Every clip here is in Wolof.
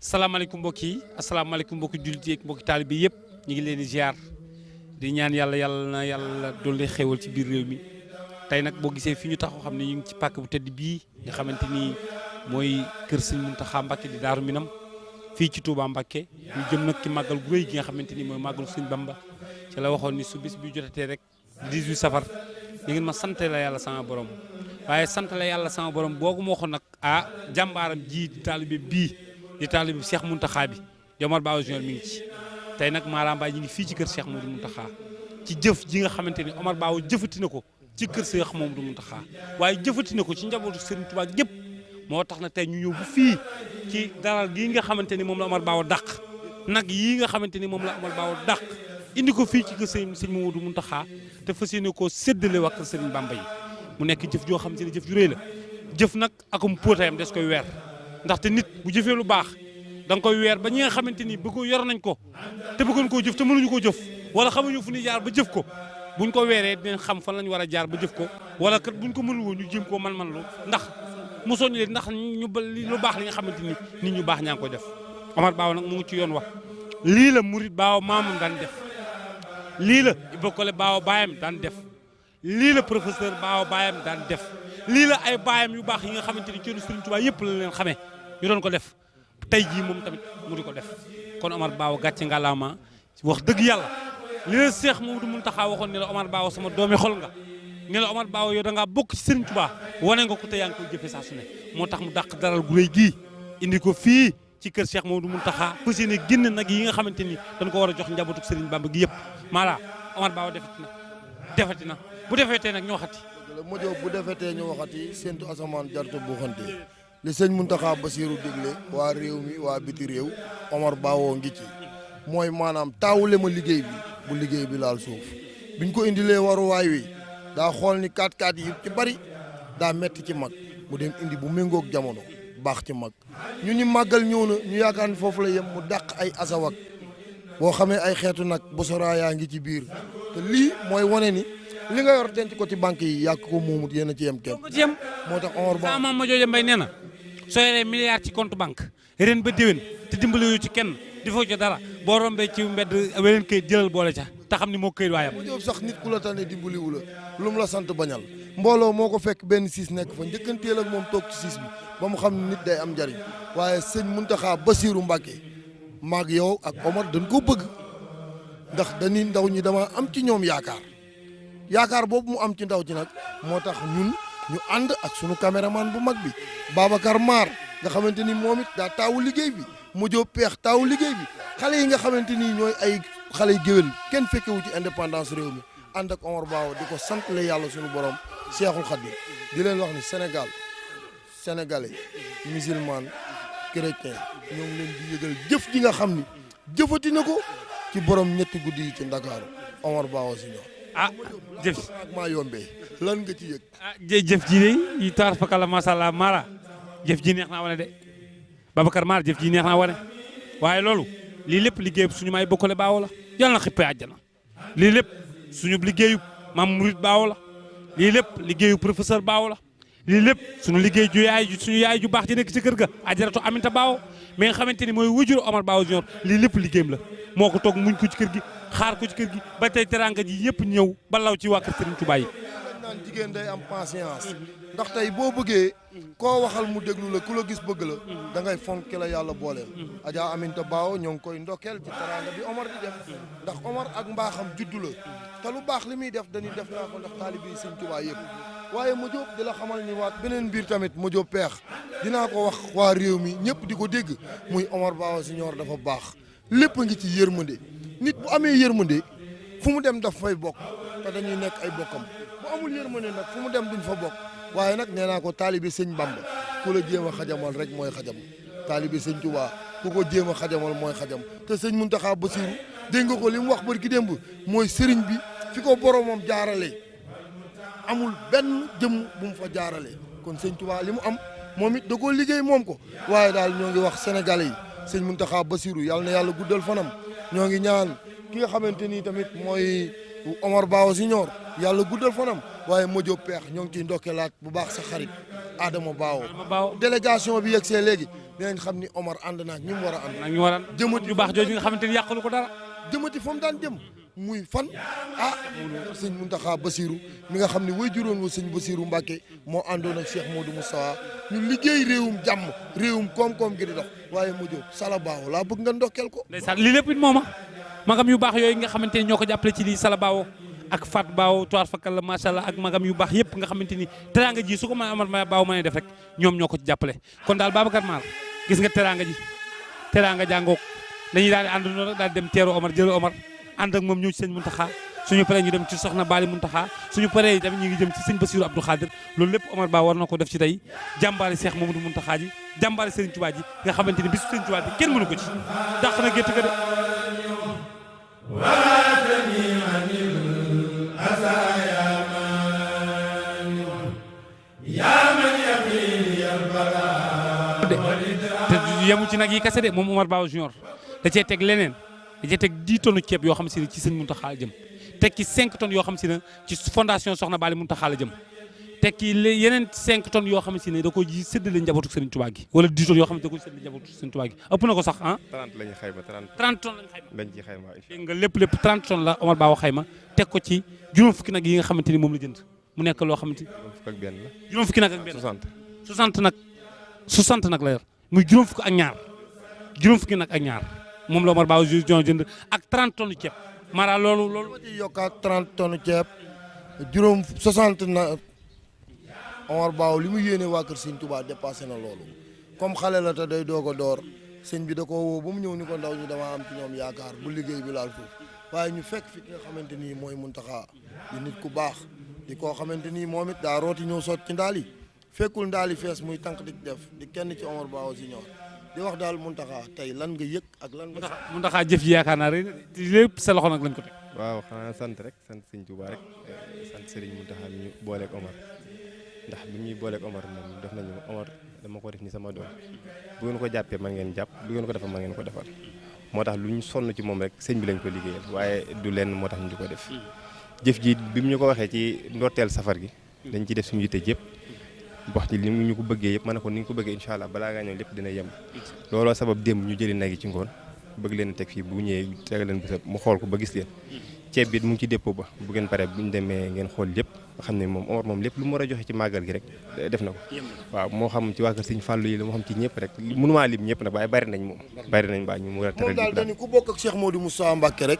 salaamaaleykum mbokk yi asalaamaaleykum mbokki jullit yi ak mbokki taalibe yëpp ñu ngi leen di ziar di ñaan yàlla na yàlla dolli xéwal ci biir réew mi tey nag boo gisee fi ñu taxaw xam ne ñu ngi ci pàkk bu tedd bii nga xamante ni mooy kër Sëñ Muntaxa Mbàkke di Daaru Minam fii ci Touba Mbàkke ñu jëm nag ci màggal gu rëy gi nga xamante ni mooy màggalu Sëñ Bamba ci la waxoon ni su bis bi jotatee rek 18 safar ñu ngi ma sant la yàlla sama borom waaye sant la yàlla sama borom boogu moo waxoon nag jàmbaaram ji di taalibe bii di taalibe Cheikh Muntaxa bi di Omar Ba Junior mi ngi ci tey nag Mara Mbaye ñu ngi fii ci kër Cheikh Modou Muntaxa ci jëf ji nga xamante ni Omar Ba jëfati na ko ci kër Cheikh Modou Muntaxa waaye jëfati na ko ci njabootu Serigne Touba gépp moo tax na tey ñu ñëw bu fii ci daral gii nga xamante ni moom la Omar Ba dàq nag yii nga xamante ni moom la Omar Ba dàq indi ko fii ci kër Serigne Modou Muntaxa te fas yéene koo séddale waa kër Serigne Bamba yi mu nekk jëf joo xamante ni jëf ju rëy la jëf nag akum póotayam des koy weer ndaxte nit bu jëfee lu baax da nga koy weer ba ñi nga xamante ni bëgg yor nañ ko te bëggoon koo jëf te mënuñu koo jëf wala xamuñu fu ñuy jaar ba jëf ko buñ ko weeree dinañ xam fan lañ war a jaar ba jëf ko wala kat buñ ko mënul woon ñu jéem koo man lu ndax mu soññ leen ndax ñu lu baax li nga xamante ni nit ñu baax ñaa ngi koy def Omar Ba nag mu ngi ci yoon wax lii la murit baaw maamam daan def lii la Ibra Kole baaw baayam daan def lii la professeur baaw baayam daan def lii la ay baayam yu baax yi nga xamante ni ci Sëriñ Tuubaa yëpp la leen xamee ñu doon ko def tey jii moom tamit mu di ko def kon Omar Ba gàcce ngalaama wax dëgg yàlla li la Seex Mamadu Muntaxa waxoon ne la Omar Ba sama doomi xol nga ne la Omar Ba yow da ngaa bokk ci Sëriñ Tuubaa wane nga ko te yaa ngi koy jëfee saa su ne moo tax mu dàq daral gu rëy gii indi ko fii ci kër Seex Mamadu Muntaxa fas yéene génn nag yi nga xamante ni dañ ko war a jox njabootu Sëriñ Bamba gi yëpp Mara Omar Ba defati na bu defetee nag ñu waxati Modou bu defetee ñu waxati séntu asamaan jartu bu xante li sëñ Muntaxa Basiru dégle waa réew mi waa biti réew Omar Ba ngi ci mooy maanaam taawule ma liggéey bi bu liggéey bi laal suuf biñ ko indilee waruwaay wi daa xool ni 4x4 yi ci bari daa metti ci mag mu dem indi bu méngoog jamono baax ci mag ñu ni màggal ñëw na ñu yaakaar ni foofu la yem mu dàq ay asawak boo xamee ay xeetu nag bosoraa yaa ngi ci biir te lii mooy wane ni li nga yor denc ko ci banque yi yàq ko moomut yéen a ci yem kenn moo tax Omar Ba maam ma jooja mbay nee na soo yoree milliard ci compte banque ren ba déwén te dimbali yu ci kenn di fa ci dara boo rombee ci mbedd weneen këyit jëlal boole ca te xam ni moo këyit waayam mu jóob sax nit ku la tane dimbaliwu la lu mu la sant bañal mbooloo moo ko fekk benn siis nekk fa njëkkanteel ak moom toog ci siis bi ba mu xam ne nit day am njariñ waaye sëñ Muntaxa Basiru Mbàkke maag yow ak Omar dañ ko bëgg ndax dañuy ndaw ñi dama am ci ñoom yaakaar boobu mu am ci ndaw ci nag moo tax ñun ñu ànd ak sunu caméraman bu mag bi Babacar Maar nga xamante ni moom it daa taawu liggéey bi Modou Peex taawu liggéey bi xale yi nga xamante ni ñooy ay xale yu géwél kenn fekkewu ci indépendance réew mi ànd ak Omar Ba di ko sant le yàlla sunu borom Seexul Xadiim di leen wax ni Sénégal sénégalais musulman chrétien ñoo ngi leen di yëgal jëf ji nga xam ni jëfati na ko ci borom ñetti guddi yi ci Ndakaaru Omar Ba si ñoom jëf ak maa yombee lan nga ci yëg jëf ji de yi taar fakala masha Allah Mara jëf ji neex naa wane de Babacar Mar jëf ji neex naa wane waaye loolu lii lépp liggéey suñu may bokkale baawo la yàlla na xippee àjjana lii lépp suñu liggéeyu maam murit baawo la lii lépp liggéeyu professeur baawo la lii lépp suñu liggéey suñu yaay ju baax ji nekk ci kër ga ajaratu Aminta Baawo mais nga xamante ni mooy wujur Omar Ba Junior lii lépp liggéeyam la moo ko toog muñ ko ci kër gi xaar ko ci kër gi ba tey teranga ji yëpp ñëw ba law ci waa kër Serigne Touba yi naan jigéen day am patience ndax tey boo bëggee koo waxal mu déglu la ku la gis bëgg la da ngay fonk ki la yàlla booleel Adja Aminta Baawo ñoo ngi koy ndokkeel ci teranga bi Omar di def ndax Omar ak mbaaxam juddu la te lu baax li muy def dañuy def naa ko ndax taalibe yi Serigne Touba yëpp waaye ma jóob di la xamal ni waat beneen biir tamit ma jóob peex dinaa ko wax waa réew mi ñëpp di ko dégg muy Omar Ba Junior dafa baax lépp ngi ci yërmande nit bu amee yërmande fu mu dem daf fay bokk te dañuy nekk ay bokkam bu amul yërmande nag fu mu dem duñ fa bokk waaye nag nee naa ko taalibe sëñ Bamba ku la jéem a xajamal rek mooy xajam taalibe sëñ Tuubaa ku ko jéem a xajamal mooy xajam te sëñ Muntaxa Basiru dégg nga ko li mu wax barki démb mooy sëriñ bi fi ko boromam jaarale amul benn jëm bu mu fa jaarale kon sëñ Tuubaa li mu am moom it da koo liggéey moom ko waaye daal ñoo ngi wax sénégalais yi sëñ Muntaxa Basiru yàlla na yàlla guddal fanam ñoo ngi ñaan ki nga xamante ni tamit mooy Omar Ba Junior yàlla guddal fanam waaye Modou Peex ñoo ngi ciy ndokkeelaat bu baax sa xarit Adama Baawo délégation bi yegg see léegi dinañ xam ni Omar ànd naa ñi mu war a ànd. ñu war a jëmati yu baax jooju nga xamante ni yàqulu ko dara. jëmati fa mu daan jëm muy fan sëñ Mountakha Bassirou mi nga xam ne way juróon wa sëñ Bassirou Mbacké moo àndoon ak Cheikh Modou Moustapha ñu liggéey réewum jàmm réewum koom-koom gi di dox waaye mu jóg Sala Baawo laa bëgg nga ndokkeel ko. ndeysaan lii lépp it mooma magam yu baax yooyu nga xamante ni ñoo ko jàppale ci lii Sala Baawo ak Fat Baawo toir fakal la macha allah ak magam yu baax yëpp nga xamante ni teraanga ji su ko mën a Baawo mën a def rek ñoom ñoo ko ci jàppale kon daal Babacar Mar gis nga teraanga jàngook dañuy daal di àndandoo rek daal di dem teeru Omar jëlu Omar ànd ak moom ñëw ci sëñ Mountakha suñu paree ñu dem ci soxna Bali Mountakha suñu paree tamit ñu ngi jëm ci sëñ Bassirou Abdou Khadir loolu lépp Omar Ba war na ko def ci tey jàmbaari Cheikh Mamadou Mountakha ji jàmbaari Serigne Touba ji nga xamante ni bisu Serigne Touba bi kenn mënu ko ci dàq na gétt ga de te yemu ci nag yi kase de moom Omar Ba Junior da cee teg leneen da cee teg 10 tonnes ceeb yoo xam si ne ci sëñ Mountakha jëm teg ci 5 tonnes yoo xam si ne ci fondation Soxna Bali Mountakha la jëm teg ci yeneen 5 tonnes yoo xam si ne da ko ji séddale njabootu Sëriñ Tuubaa gi wala 10 tonnes yoo xam ne da ko séddale njabootu Sëriñ Tuubaa gi ëpp na ko sax 30 lañu xayma 30 tonnes lañ ci xayma dégg nga lépp 30 tonnes la Omar Ba xayma teg ko ci juróom fukki nag yi nga xamante ni moom la jënd mu nekk loo xamante juróom fukki nag ak benn 60 nag la yor muy juróom fukki nag ak ñaar moom la Omar Ba jënd ak 30 tonnes ceeb mara loolu ma ci yokkaat 30 tonnes ceeb juróom 60 na Omar Ba li mu yéene waa kër Sëñ Touba dépassé na loolu comme xale la te day doog a door sëñ bi da ko woo ba mu ñëw ni ko ndaw ñi dama am ci ñoom yaakaar bu liggéey bi laal suuf waaye ñu fekk fi ki nga xamante ni mooy Mountakha di nit ku baax di koo xamante ni moom it daa rooti ñëw sotti ci ndaal yi fekkul ndaal yi fees muy tànk di def di kenn ci Omar Ba si ñor di wax daal Mountakha tey lan nga yëg ak lan nga. Mountakha jëf ji yaakaar naa rek lépp sa loxo nag lañ ko teg. waaw xanaa sant rek sant Sëñ Tuubaa rek sant Serigne Mountakha mi ñu booleeg Omar ndax bi ñuy booleeg Omar moom def nañu Omar dama ko def ni sama doom bu ngeen ko jàppee ma ngeen jàpp bu ngeen ko defal ma ngeen ko defal moo tax lu ñu sonn ci moom rek sëñ bi lañ ko liggéeyal waaye du leen moo tax ñu di ko def jëf ji bi mu ñu ko waxee ci ndorteel safar gi dañ ci def suñu yitte yëpp wax ci li ñu ko bëggee yëpp ma ne ko ni ñu ko bëggee incha allah balaa ngaa ñëw lépp dina yem looloo sabab démb ñu jëli nag yi ci ngoon bëgg leen teg fii bu ñëwee teg leen bésab mu xool ko ba gis leen ceeb bi mu ngi ci dépôt ba bu ngeen paree bu ñu demee ngeen xool lépp nga xam ne moom Omar moom lépp lu mu war a joxe ci màggal gi rek def na ko waaw moo xam ci waa kër Sëñ Fàllu yi la moo xam ci ñëpp rek mënumaa lim ñëpp nag waaye bari nañ moom bari nañ baa ñu mu war a moom daal dañu ku bokk ak Cheikh Modou Moustapha Mbacké rek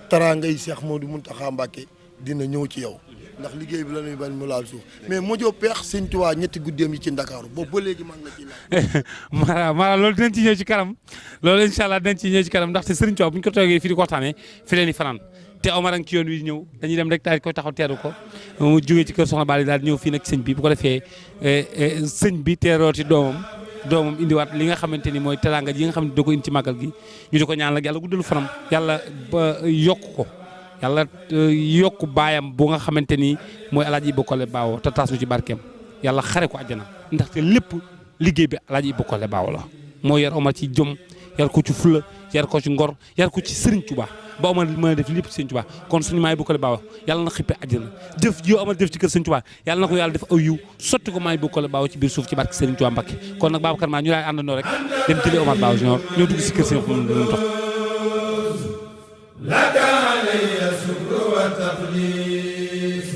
teraangay Cheikh Modou Mountakha Mbacké dina ñëw ci yow ndax liggéey bi la ñuy bañ mu laal suuf mais Modio Peex Sëñ Tuubaa ñetti guddeem yi ci Ndakaaru boobu ba léegi maa ngi la ciy laaj. mara loolu dinañ ci ñëw ci kanam loolu incha allah dinañ ci ñëw ci kanam ndaxte Sëriñ Tuubaa bu ñu ko toogee fii di ko waxtaanee fi leen di fanaan te Omar a ngi ci yoon wi ñëw dañuy dem rek daal di koy taxaw teeru ko mu jógee ci kër Soxna Bali daal di ñëw fii nag sëñ bi bu ko defee sëñ bi teerooti doomam indiwaat li nga xamante ni mooy teraanga yi nga xam ne da ko indi ci màggal gi ñu di ko ñaan nag yàlla guddalu fanam yàlla ba yokk ko yàlla yokk baayam bu nga xamante ni mooy Alaaji Ibou Kole Baawo te taas ñu ci barkeem yàlla xare ko àjjana ndaxte lépp liggéey bi Alaaji Ibou Kole Baawo la moo yar Omar ci jom yar ko ci fulla yar ko ci ngor yar ko ci Sëriñ Tuubaa ba Omar mën a def lépp ci Sëriñ Tuubaa kon suñu maay Ibou Kole Baawo yàlla na xippe àjjana jëf ji Omar def ci kër Sëriñ Tuubaa yàlla na ko yàlla def aw yiw sotti ko maay Ibou Kole Baawo ci biir suuf ci barke Sëriñ Tuubaa Mbakke kon nag Babacar maa ñu laay àndandoo rek dem jëli Omar Baawo Junior ñoo dugg si kër Sëriñ والتقديس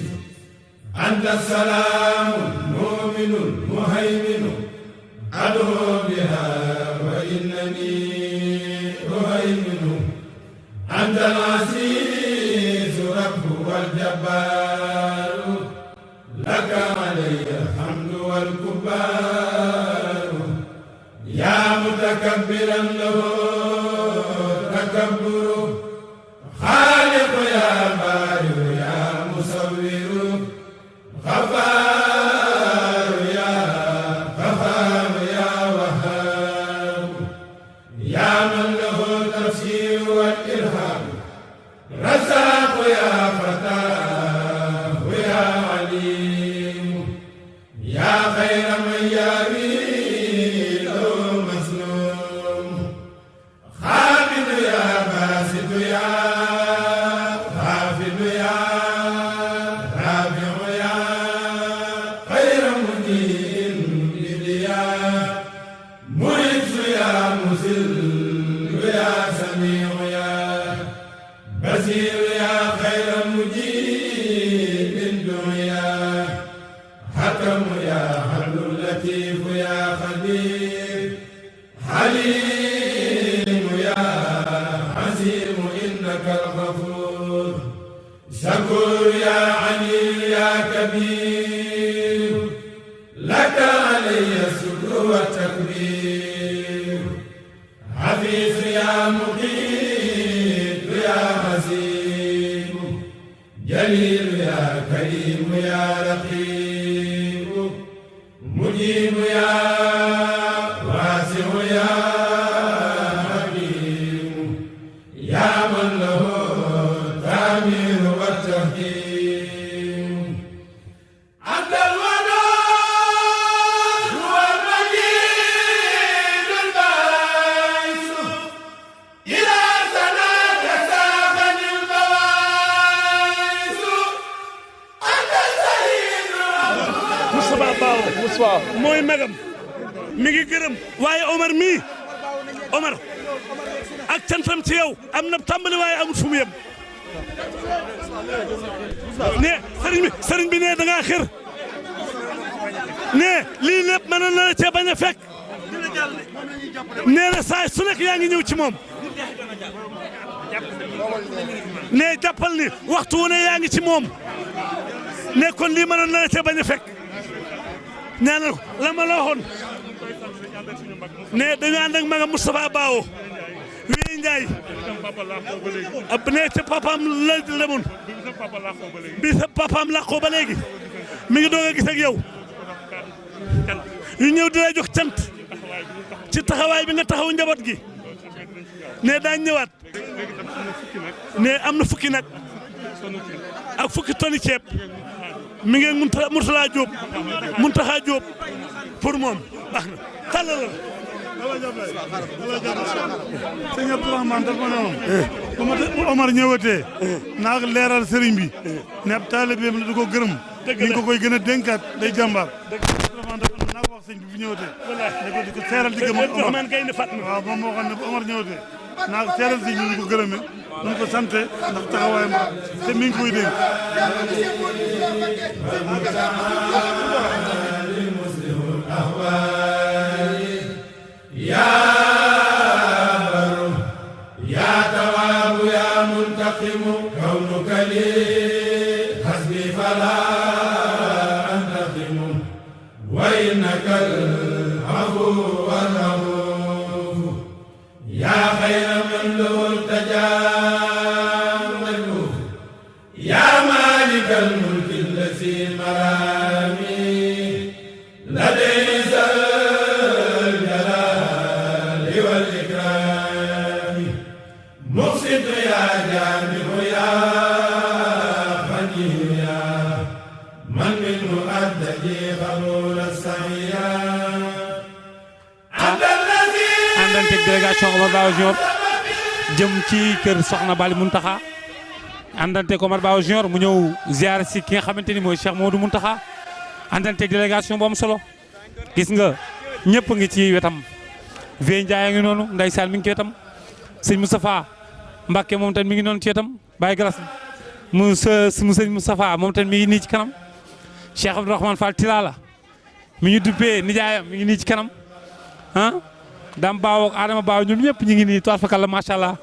أنت السلام المؤمن المهيمن أدعو بها وإنني أهيمن أنت العزيز رب والجبار لك علي الحمد والكبار يا متكبرا له تكبر خالق يا بارئ يا مصور غفار يا غفار يا وهاب يا من له التفسير والإلهام رزاق يا فتاه يا عليم يا خير من يابي له مسلوم خامد يا باسط يا سميع يا بصير يا خير مجيب الدنيا حكم يا حل اللطيف يا خبير حليم يا عزيم إنك الغفور شكور يا عليم يا كبير لك علي الشكر والتكبير حفيظ يا مقيت يا حسيب جليل يا كريم يا رقيب مجيب يا واسع يا حكيم يا من له التامير والتحكيم عبد الودود هو المجيد الباعث إلى سناك ساقني البواعث أنت السيد Moustapha Bawo mooy magam mi ngi gërëm waaye Omar mii Omar ak cantam ci yow am na tàmbali waaye amul fu mu yem ne sëriñ bi ne da ngaa xër ne lii lépp mënoon na la cee bañ a fekk nee na saa su nekk yaa ngi ñëw ci moom ne jàppal ni waxtu wu ne yaa ngi ci moom ne kon lii mënoon na la cee bañ a fekk ñaanal ko la ma la waxoon ne dañu ànd ak magam Moustapha Bawo wii Ndiaye ab ne ca papaam la demoon bi sa papaam làqoo ba léegi mi ngi doog a gis ak yow yu ñëw di la jox cant ci taxawaay bi nga taxaw njaboot gi ne daañ ñëwaat ne am na fukki nag ak fukki toni ceeb mi ngi Mourtala Diop Muntaxa Diop pour moom baax na tàllal sëñ Abdourahmane dafa ne woon bu Omar ñëwatee naa ko leeral sëriñ bi ne ab taalibeem la du ko gërëm ni ko koy gën a dénkaat day jàmbaar Abdourahmane dafa ne naa ko wax sëñ bi bu ñëwatee ne ko di ko seeral di gëm Omar waaw moom moo xam ne bu Omar ñëwatee naa ko seeral sëñ bi ñu ko gërëmee ñu ko sante ndax taxawaayam te mi ngi koy dénk يا بر يا تواب يا منتقم كونك لي حسبي فلا أنتقم وإنك العفو والرؤوف يا خير من له التجامل يا مالك الملك الذي مرامي لديه مقصد يا جامع يا فقيه يا من منه أدجي قبول السعيا عبد الذي àndanteeg délégation Omar Bawo Junior jëm ci kër Soxna Bali Muntaxa àndanteeg Omar Bawo Junior mu ñëw ziar si ki nga xamante ni mooy Cheikh Modou Muntaxa àndanteeg délégation bu am solo gis nga ñëpp ngi ci wetam Vieux Ndiaye a ngi noonu ndeysaan mi ngi ci wetam sëñ Moustapha Mbacke moom tamit mi ngi noonu ci wetam Baye Galas mu sëñ Moustapha moom tamit mi ngi nii ci kanam Cheikh Abdourahmane Fall Tilala mi ñu duppee nijaayam mi ngi nii ci kanam ah Dame Bawo ak Adama Bawo ñoom ñëpp ñu ngi nii toile fakal la macha allah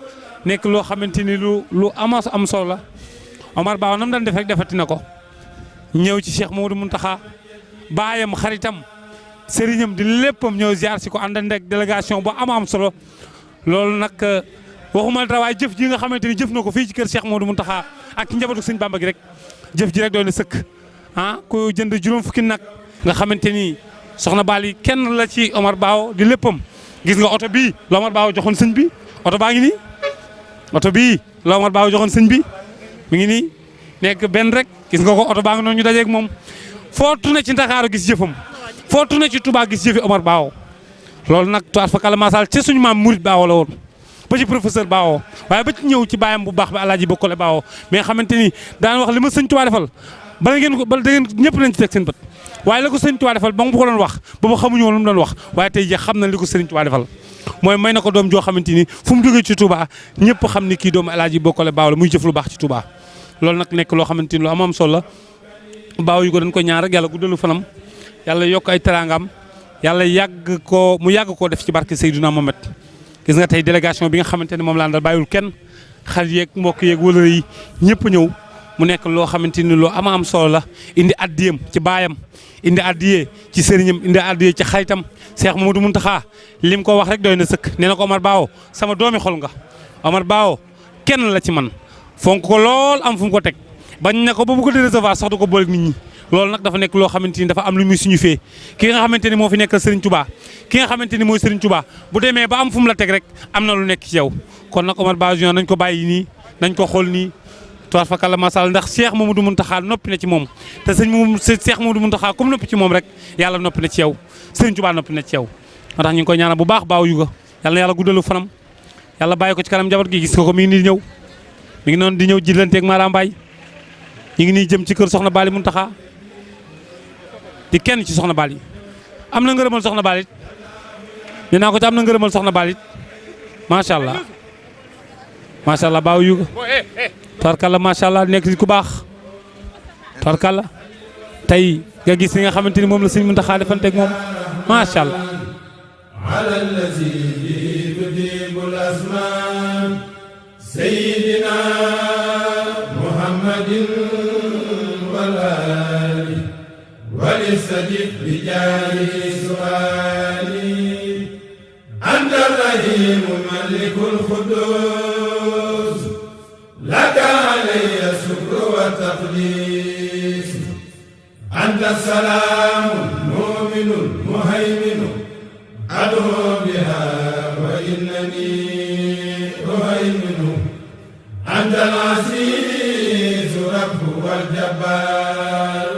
nekk loo xamante ni lu am solo la Omar Bawo nam daan def rek defati na ko ñëw ci Cheikh Modou Mountakha baayam xaritam sëriñam di léppam ñëw ziar si ko àndande ak délégation bu am solo loolu nag waxuma dara waaye jëf ji nga xamante ni jëf na ko fii ci kër Cheikh Modou Mountakha ak njabootu sëñ Bamba gi rek jëf ji rek doon na sëkk ah ku jënd juróom fukki nag nga xamante ni soxna Bali kenn la ci Omar Bawo di léppam gis nga oto bii la Omar Bawo joxoon sëñ bi oto baa ngi nii oto bii la Omar Bawo joxoon sëñ bi mi ngi nii nekk benn rek gis nga ko oto baa ngi noonu ñu dajeeg moom foo tourné ci Ndakaaru gis jëfam foo tourné ci Touba gis jëfi Omar Bawo loolu nag toile fa kala masal ci suñu maam Murid Bawo la woon ba ci professeur Bawo waaye ba ci ñëw ci baayam bu baax bi Alaaji Bokkole Bawo mais nga xamante ni daan wax li ma sëñ Touba defal bala ngeen ko bala da ngeen ñëpp nañ ci teg seen bët waaye la ko sëñ Touba defal ba mu ko doon wax boobu xamuñu woon lu mu doon wax waaye tey jii xam na li ko sëñ Touba defal mooy may na ko doom joo xamante ni fu mu jógee ci Touba ñëpp xam ni kii doomu El Hadji Bokkole Baaw la muy jëf lu baax ci Touba loolu nag nekk loo xamante ni lu am solo la Baaw yu ko dañ ko ñaan rek yàlla guddalu fanam yàlla yokk ay teraangam yàlla mu yàgg koo def ci barke Seydouna Mohamed gis nga tey délégation bi nga xamante ni moom laa dal bàyyiwul kenn xar yeeg mbokk yeeg wëlëre yi ñëpp ñëw mu nekk loo xamante ni loo am solo la indi addiyam ci baayam indi addiyee ci sëriñam indi addiyee ci xaritam Cheikh Mamadou Mountakha lim ko wax rek doy na sëkk nee na ko Omar Baawo sama doomi xol nga Omar Baawo kenn la ci man fonk ko lool am fu mu ko teg bañ ne ko ba bu ko di recevoir sax du ko boole nit ñi loolu nag dafa nekk loo xamante ni dafa am lu muy suñu fee ki nga xamante ni moo fi nekkal Serigne Touba ki nga xamante ni mooy Serigne Touba bu demee ba am fu mu la teg rek am na lu nekk ci yow kon nag Omar Baawo Junior nañ ko bàyyi nii nañ ko xool nii toir fa kàlla masal ndax Cheikh Mamadou Mountakha noppi na ci moom te Cheikh Mamadou Mountakha comme noppi ci moom rek yàlla noppi na ci yow Serigne Touba noppi na ci yow moo tax ñu ngi koy ñaanal bu baax Baawo Yuga yàlla na yàlla guddalu fanam yàlla bàyyi ko ci kanam njaboot gi gis ko mi ngi nii ñëw mi ngi noonu di ñëw jillanteeg Mara Mbaye ñu ngi nii jëm ci kër Soxna Bali Mountakha di kenn ci Soxna Bali am na ngërëmal Soxna Bali nee naa ko ci am na ngërëmal Soxna Bali macha allah Baawo Yuga tarkalla macha allah nekk nit ku baax tarkalla tey nga gis li nga xamante ni moom la sëñ Mountakha defanteeg moom macha allah. ala allazi bihi tudibul asman sayyidina muhammadin wal ali walistajib bi jaahi suali anta rahim malikul qudus laka alayya shukru wa taqdis anta salamun mu'minun muhayminun أدعو بها وإنني أهيمن أنت العزيز رب والجبار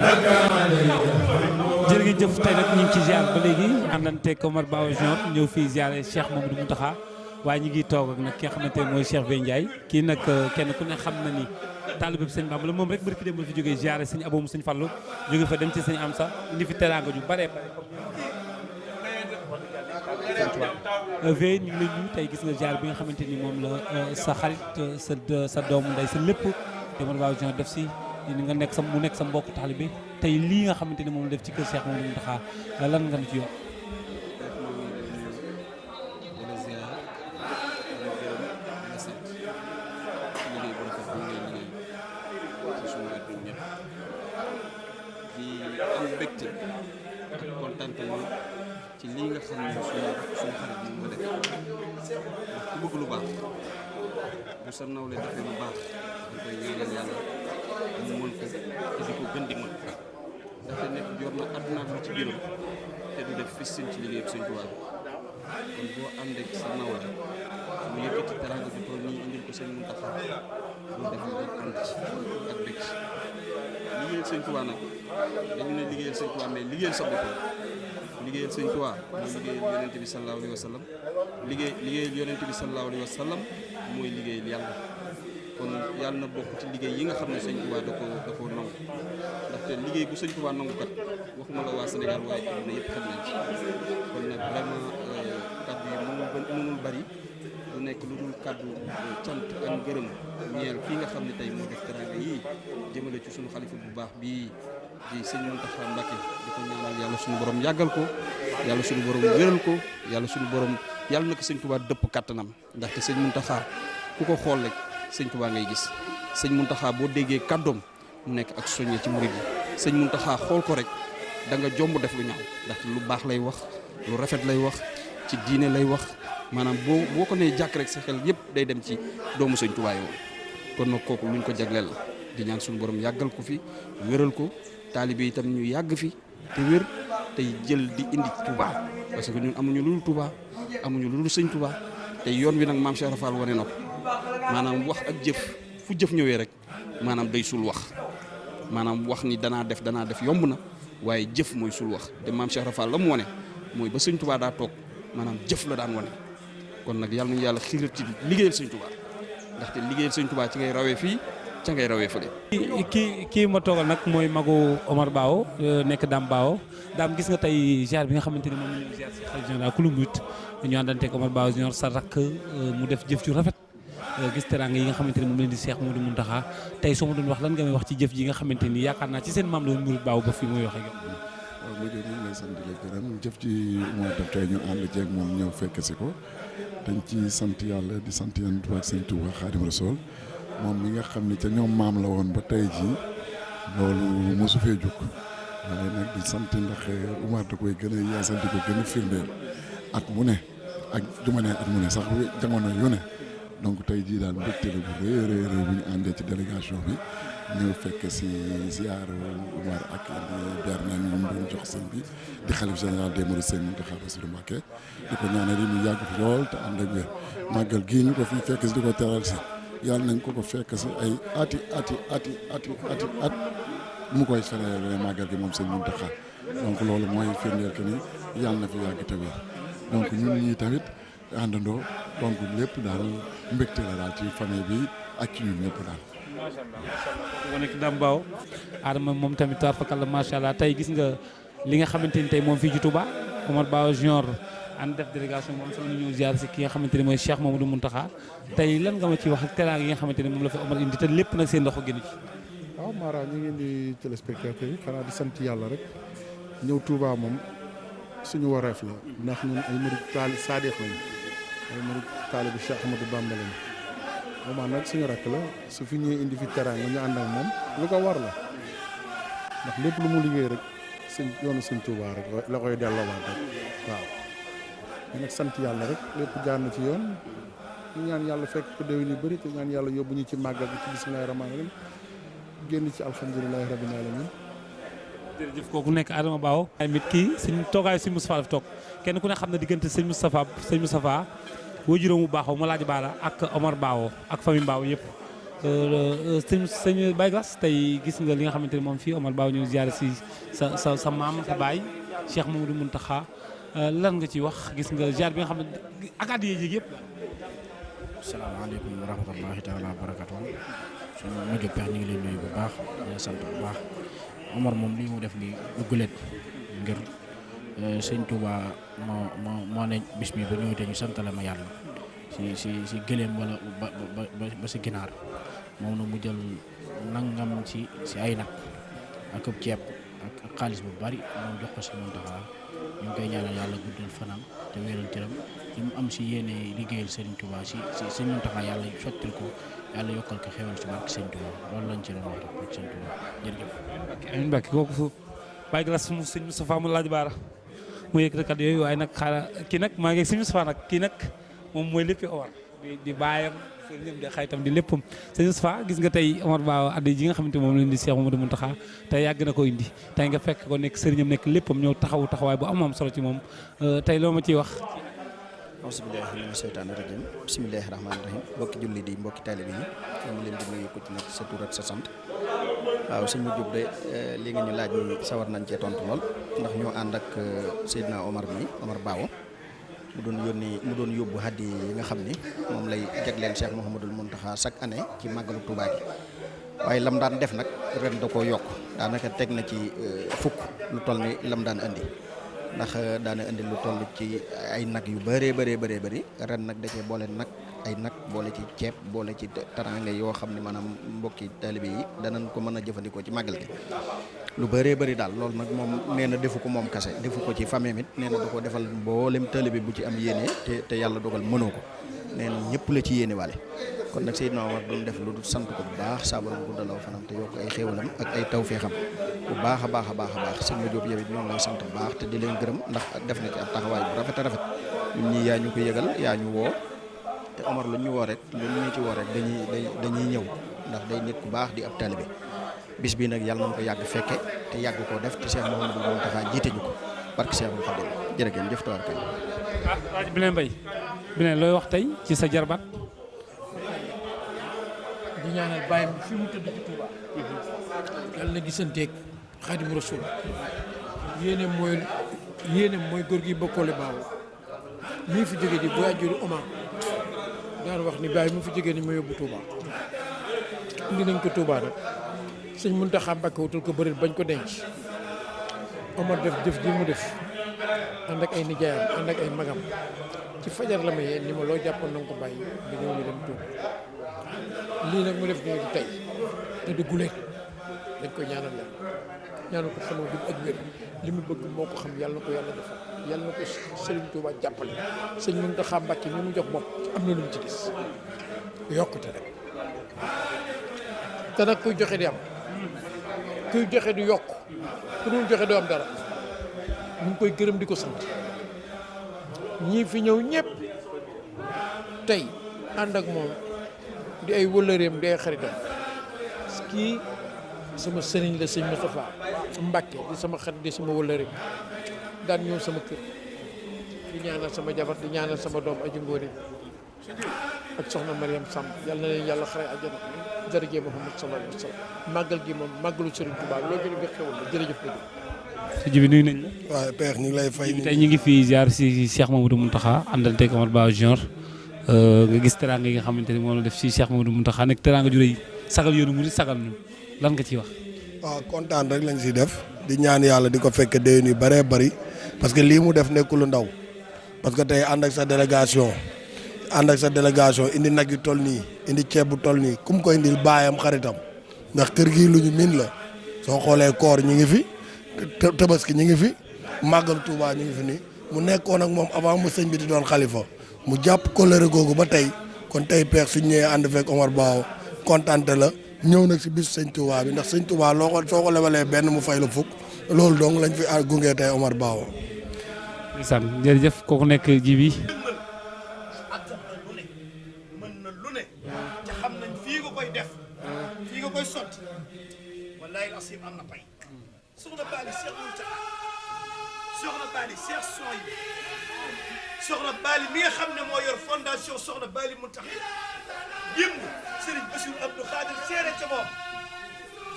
لك علي jërëjëf tey nag ñu ngi ci ziar ba léegi àndanteeg Omar Baawo Junior ñëw fii ziare Cheikh Mamadou Mountakha waaye ñu ngi toog ak nag ki nga xamante ne mooy Cheikh Bey Ndiaye kii nag kenn ku ne xam na ni taalibe bi sëñ Bamba la moom rek barki dem la fi jógee ziare sëñ Abou sëñ Fallou jóge fa dem ci sëñ Amsa indi fi teraanga ju bare ñu ngi lay nuyu tey gis nga ziar bi nga xamante ni moom la sa xarit sa doomu ndey sa lépp Omar Baawo Junior def si nga nekk sa mu nekk sa mbokk taalibe tey lii nga xamante ni moom la def ci kër Cheikh Mamadou Mountakha lan nga ci yokk. ci lii nga xam ne suñu xarit bi mu def ndax ku bëgg lu baax bu sa nawle defee lu baax da koy ñaanal yàlla mu mën ko te di ko gën di mën ndaxte nekk yor na àdduna bi ci biiram te du def fistin ci liggéey bi Sëñ Tuubaa kon boo àndee sa nawle mu yëkkati teraanga bi tool nii indil ko Sëñ Mountakha mu def lu ànd ci ak bëgg liggéeyal Sëñ Tuubaa nag dañu ne liggéeyal Sëñ Tuubaa mais liggéeyal sa bopp liggéeyal Sëñ Tuubaa mooy liggéeyal yonent bi sallallahu alayhi wa sallam liggéeyal yonent bi sallallahu alayhi wa sallam mooy liggéeyal yàlla kon yàlla na bokk ci liggéey yi nga xam ne Sëñ Tuubaa da koo nangu ndaxte liggéey bu Sëñ Tuubaa nangu kat waxuma la waa Sénégal waaye àdduna yëpp xam nañ ci kon nag vraiment kaddu yi mënul bari du nekk lu dul kaddu cant ak ngërëm ñeel kii nga xam ne tey moo def teraanga yii jëmale ci suñu xalifa bu baax bii di Sëñ Mountakha Mbacké di ko ñaanal yàlla suñu borom yàggal ko yàlla suñu borom wéral ko yàlla suñu borom yàlla na ko Sëñ Tuubaa dëpp kattanam ndaxte Sëñ Mountakha ku ko xool rek Sëñ Tuubaa ngay gis Sëñ Mountakha boo déggee kàddoom mu nekk ak soññe ci murid yi Sëñ Mountakha xool ko rek da nga jomb def lu ñaaw ndaxte lu baax lay wax lu rafet lay wax ci diine lay wax maanaam boo ko nee jàkk rek sa xel yëpp day dem ci doomu Sëñ Tuubaa yoon kon nag kooku luñ ko jagleel la di ñaan suñu borom yàggal ko fi wéral ko taalibe itam ñu yàgg fi te wér tey jël di indi Touba parce que ñun amuñu lu dul Touba amuñu lu dul Sëñ Touba te yoon wi nag maam Cheikh Rafal wane na ko maanaam wax ak jëf fu jëf ñëwee rek maanaam day sul wax maanaam wax ni danaa def yomb na waaye jëf mooy sul wax te maam Cheikh Rafal la mu wane mooy ba Sëñ Touba daa toog maanaam jëf la daan wane kon nag yàlla nañu yàlla xiiral ci liggéeyal Sëñ Touba ndaxte liggéeyal Sëñ Touba ci ngay rawee fii ca ngay rawee fële. kii ma toogal nag mooy magu Omar Bao nekk Dame Bao Dame gis nga tey ziar bi nga xamante ni moom la ñu ziar si xalifa général ku lu murit ñu àndanteeg Omar Bao Junior sa rakk mu def jëf ju rafet gis teraanga yi nga xamante ni moom leen di Cheikh Modou Mountakha tey soo ma doon wax lan nga may wax ci jëf ji nga xamante ni yaakaar naa ci seen maam la woon murit Bao ba fii muy wax ak yow. waaw mu ngi lay sant di la gërëm jëf ji moo def tey ñu ànd jeeg moom ñëw fekk si ko dañ ci sant yàlla di sant yéen ak sëñ Touba Xaadim Rasool moom mi nga xam ne ca ñoom maam la woon ba tey jii loolu mosu fee jóg waaye nag di sant ndax Umar da koy gën a yeesal di ko gën a firndeel at mu ne ak du ma ne at mu ne sax jamono yu ne donc tey jii daal mbégte la bu rëy a rëy bu ñu àndee ci délégation bi ñëw fekk si ziar Umar ak Berne mi mu doon jox sëñ bi di xalif général des Mourides Sëñ Mountakha Bassirou Mbacké di ko ñaanal yi mu yàgg fi lool te ànd ak wér màggal gii ñu ko fi fekk si di ko teral si yàlla nañ ko fekk si ay ati at mu koy feree màggal gi moom Sëñ Mountakha donc loolu mooy firndeel que ni yàlla na fi yàgg te wér donc ñun ñii tamit àndandoo donc lépp daal mbégte la daal ci famille bi ak ci ñun ñëpp daal. macha allah wane ki Dame Bao Adama moom tamit taar fakal la macha allah tey gis nga li nga xamante ni tey moom fii ci Touba Omar Bao Junior ànd def délégation moom sama ñëw ziar si ki nga xamante ni mooy Cheikh Mamadou Mountakha tey lan nga ma ci wax ak teraanga yi nga xamante ni moom la fi Omar indi te lépp nag seen loxo génn ci. waaw Mara ñu ngi di téléspectateurs yi xanaa di sant yàlla rek ñëw Touba moom suñu wareef la ndax ñun ay murid saadiq lañu ay murid taalibu Cheikh Ahmadou Bamba lañu Omar nag suñu rakk la su fi ñëwee indi fi teraanga ñu ànd ak moom lu ko war la ndax lépp lu mu liggéey rek yoonu suñ Touba rek la koy delloowaat rek waaw ñu nag sant yàlla rek lépp jaar na ci yoon ñu ñaan yàlla fekk ko déwén yu bëri te ñaan yàlla yóbbu ñu ci màggal bi ci bismillahi rahmaani rahim génn ci alhamdulilahi rabbil alamin jërëjëf kooku nekk Adama Bao mit kii sëñ toogaayu sëñ Moustapha daf toog kenn ku ne xam ne diggante sëñ Moustapha waajuram bu baaxoo ma laaj baala ak Omar Bao ak famille Bao yëpp sëñ Baye Glass tey gis nga li nga xamante ne moom fii Omar Bao ñëw ziare si sa maam sa baay Cheikh Mamadou Mountakha lan nga ci wax gis nga ziar bi nga xam ne ak at yii yëpp. salaamaaleykum wa rahmatullahi taala wa barakatu suñu mujj pex ñu ngi leen nuyu bu baax di sant bu baax Omar moom li mu def ni dugguleet ngir sëñ Touba moo ne bis bi ba ñëwee ñu santale ma yàlla si gëléem wala ba si ginaar moom na mu jël nangam si ay nag ak ab ceeb ak xaalis bu bari moom jox ko si Mountakha ñu ngi koy ñaanal yàlla guddal fanam te wéeral cëram li mu am si yéene liggéeyal Serigne Touba si Mountakha yàlla sottil ko yàlla yokkal ko xewal si barke Serigne Touba loolu lañ ci doon wax rek barke Serigne Touba jërëjëf. amiin Mbacke kooku Baye Glass mu sëñ Moustapha mu laaj baara mu yëkkati kat yooyu waaye nag xaaral kii nag maa ngi sëñ Moustapha nag kii nag moom mooy léppi Omar di baayam sëriñam di xaytam di léppam sëñ Moustapha gis nga tey Omar Bao addi ji nga xamante moom leen di Cheikh Mamadou Mountakha tey yàgg na ko indi tey nga fekk ko nekk sëriñam nekk léppam ñëw taxawaay bu am solo ci moom tey loo ma ciy wax. auzubillahi mina sheytaani rajim bismillahi rahmaani rahim mbokki julli di mbokki taalibe yi ñu leen di nuyu ku ci nekk sa tur ak sa sant waaw sëñ mu jub de li nga ñu laaj ni sawar nañ cee tontu lool ndax ñoo ànd ak Seydina Omar Bao mu doon yóbbu haddi yi nga xam ni moom lay jagleel Cheikh Mouhamadul Mountakha chaque année ci màggalu Touba gi waaye lam daan def nag ren da koo yokk daanaka teg na ci fukk lu toll ni lam daan indi ndax daana indi lu toll ci ay nag yu bëree bëri ren nag da cee boole nag ay nag boole ci ceeb boole ci teraanga yoo xam ne maanaam mbokki taalibe yi danañ ko mën a jëfandikoo ci màggal gi lu bëree bëri daal loolu nag moom nee na defu ko moom kase defu ko ci famille mit nee na da ko defal mboolem taalibe bu ci am yéene te yàlla dogal mënoo ko nee na ñëpp la ci yéene waale kon nag Seydina Omar doon def lu dul sant ko bu baax saabaram guddalaw fanam te yokk ay xéewalam ak ay tawfeexam bu baax a baax sëñ ma Jóob yow it ñoo ngi lay sant bu baax te di leen gërëm ndax def na ci ab taxawaay bu rafet a rafet ñun ñii yaa ñu ko yëgal yaa ñu woo te Omar lu ñu woo rek lu ñu ci woo rek dañuy ñëw ndax day nit ku baax di ab taalibe bis bi nag yàlla nañ ko yàgg fekke te yàgg koo def te Cheikh Mouhamadou Mountakha jiite ñu ko barke Cheikhul Khadim jërë ngeen jëf tawaar kay Bilene Mbaye Bilene looy wax tey ci sa jarbaat di ñaanal bàyyi bi fi mu tëdd ci Touba yàlla na gisanteeg Xaadimu Rasuul yéene mooy góor gi bokkoole Bao mii fi jóge di bu ajjuru Omar daan wax ni bàyyi mu fi jógee ni ma yóbbu Touba indi nañ ko Touba nag sëñ Mountakha Mbacké wutal ko bërit bañ ko denc Omar def jëf ji mu def ànd ak ay nijaayam ànd ak ay magam ci fajar la ma yee ni ma loo jàppoon na nga ko bàyyi nga ñëw ñu dem Touba lii nag mu def nii di tey te du guleet dañ ko ñaanal la ñaanal ko xamoo dum ak wér li mu bëgg moo ko xam yàlla na ko yàlla defal yàlla na ko Serigne Touba jàppale sëñ Mountakha Mbacké mi mu jox bopp am na lu mu ci gis yokkute rek te nag kuy joxe di am kuy joxe du yokk ku dul joxe du am dara ñu ngi koy gërëm di ko sant ñii fi ñëw ñëpp tey ànd ak moom di ay wëllëreem di ay xaritam kii sama sëriñ la sëñ Moustapha Mbacké di sama xarit di sama wëllëreem daan ñëw sama kër di ñaanal sama jabar di ñaanal sama doom aji ngóone ak soxna Mariam Samb yàlla na leen yàlla xare àjjana jërëjëf Muhammad sallallahu alayhi wa sallam màggal gi moom màggalu Serigne Touba loo gën a xewal la jërëjëf la sëñ bi nuyu nañ la. waaw Père ñu ngi lay fay. tey ñu ngi fi ziar si Cheikh Mamadou Mountakha àndal teg Omar Ba Junior nga gis teraanga yi nga xamante ni moom la def si Cheikh Mamadou Mountakha nekk teraanga ju rëy sagal yoonu murid sagal ñu lan nga ciy wax. waaw kontaan rek lañ siy def di ñaan yàlla di ko fekk déwén yu bëree bëri parce que lii mu def nekkul lu ndaw parce que tey ànd ak sa délégation indi nag yu toll nii indi ceeb bu toll nii kum ko indil baayam xaritam ndax kër gi lu ñu min la soo xoolee koor ñu ngi fi tabaski ñu ngi fi màggal Touba ñu ngi fi nii mu nekkoon ak moom avant mu sëñ bi di doon xalifa mu jàpp kóllëre googu ba tey kon tey Père suñ ñëwee ànd fekk Omar Ba kontaante la ñëw nag si bisu sëñ Touba bi ndax sëñ Touba soo ko lebalee benn mu fay la fukk loolu donc lañ fi gunge tey Omar Ba. ndeysaan jërëjëf kooku nekk ji bi. fii nga koy sotti wallahi asim am na pay soxna Bali Cheikh Mountakha soxna Bali Cheikh Soy soxna Bali mi nga xam ne moo yor fondation soxna Bali Mountakha démb Serigne Bassirou Abdou Khadir seere ca moom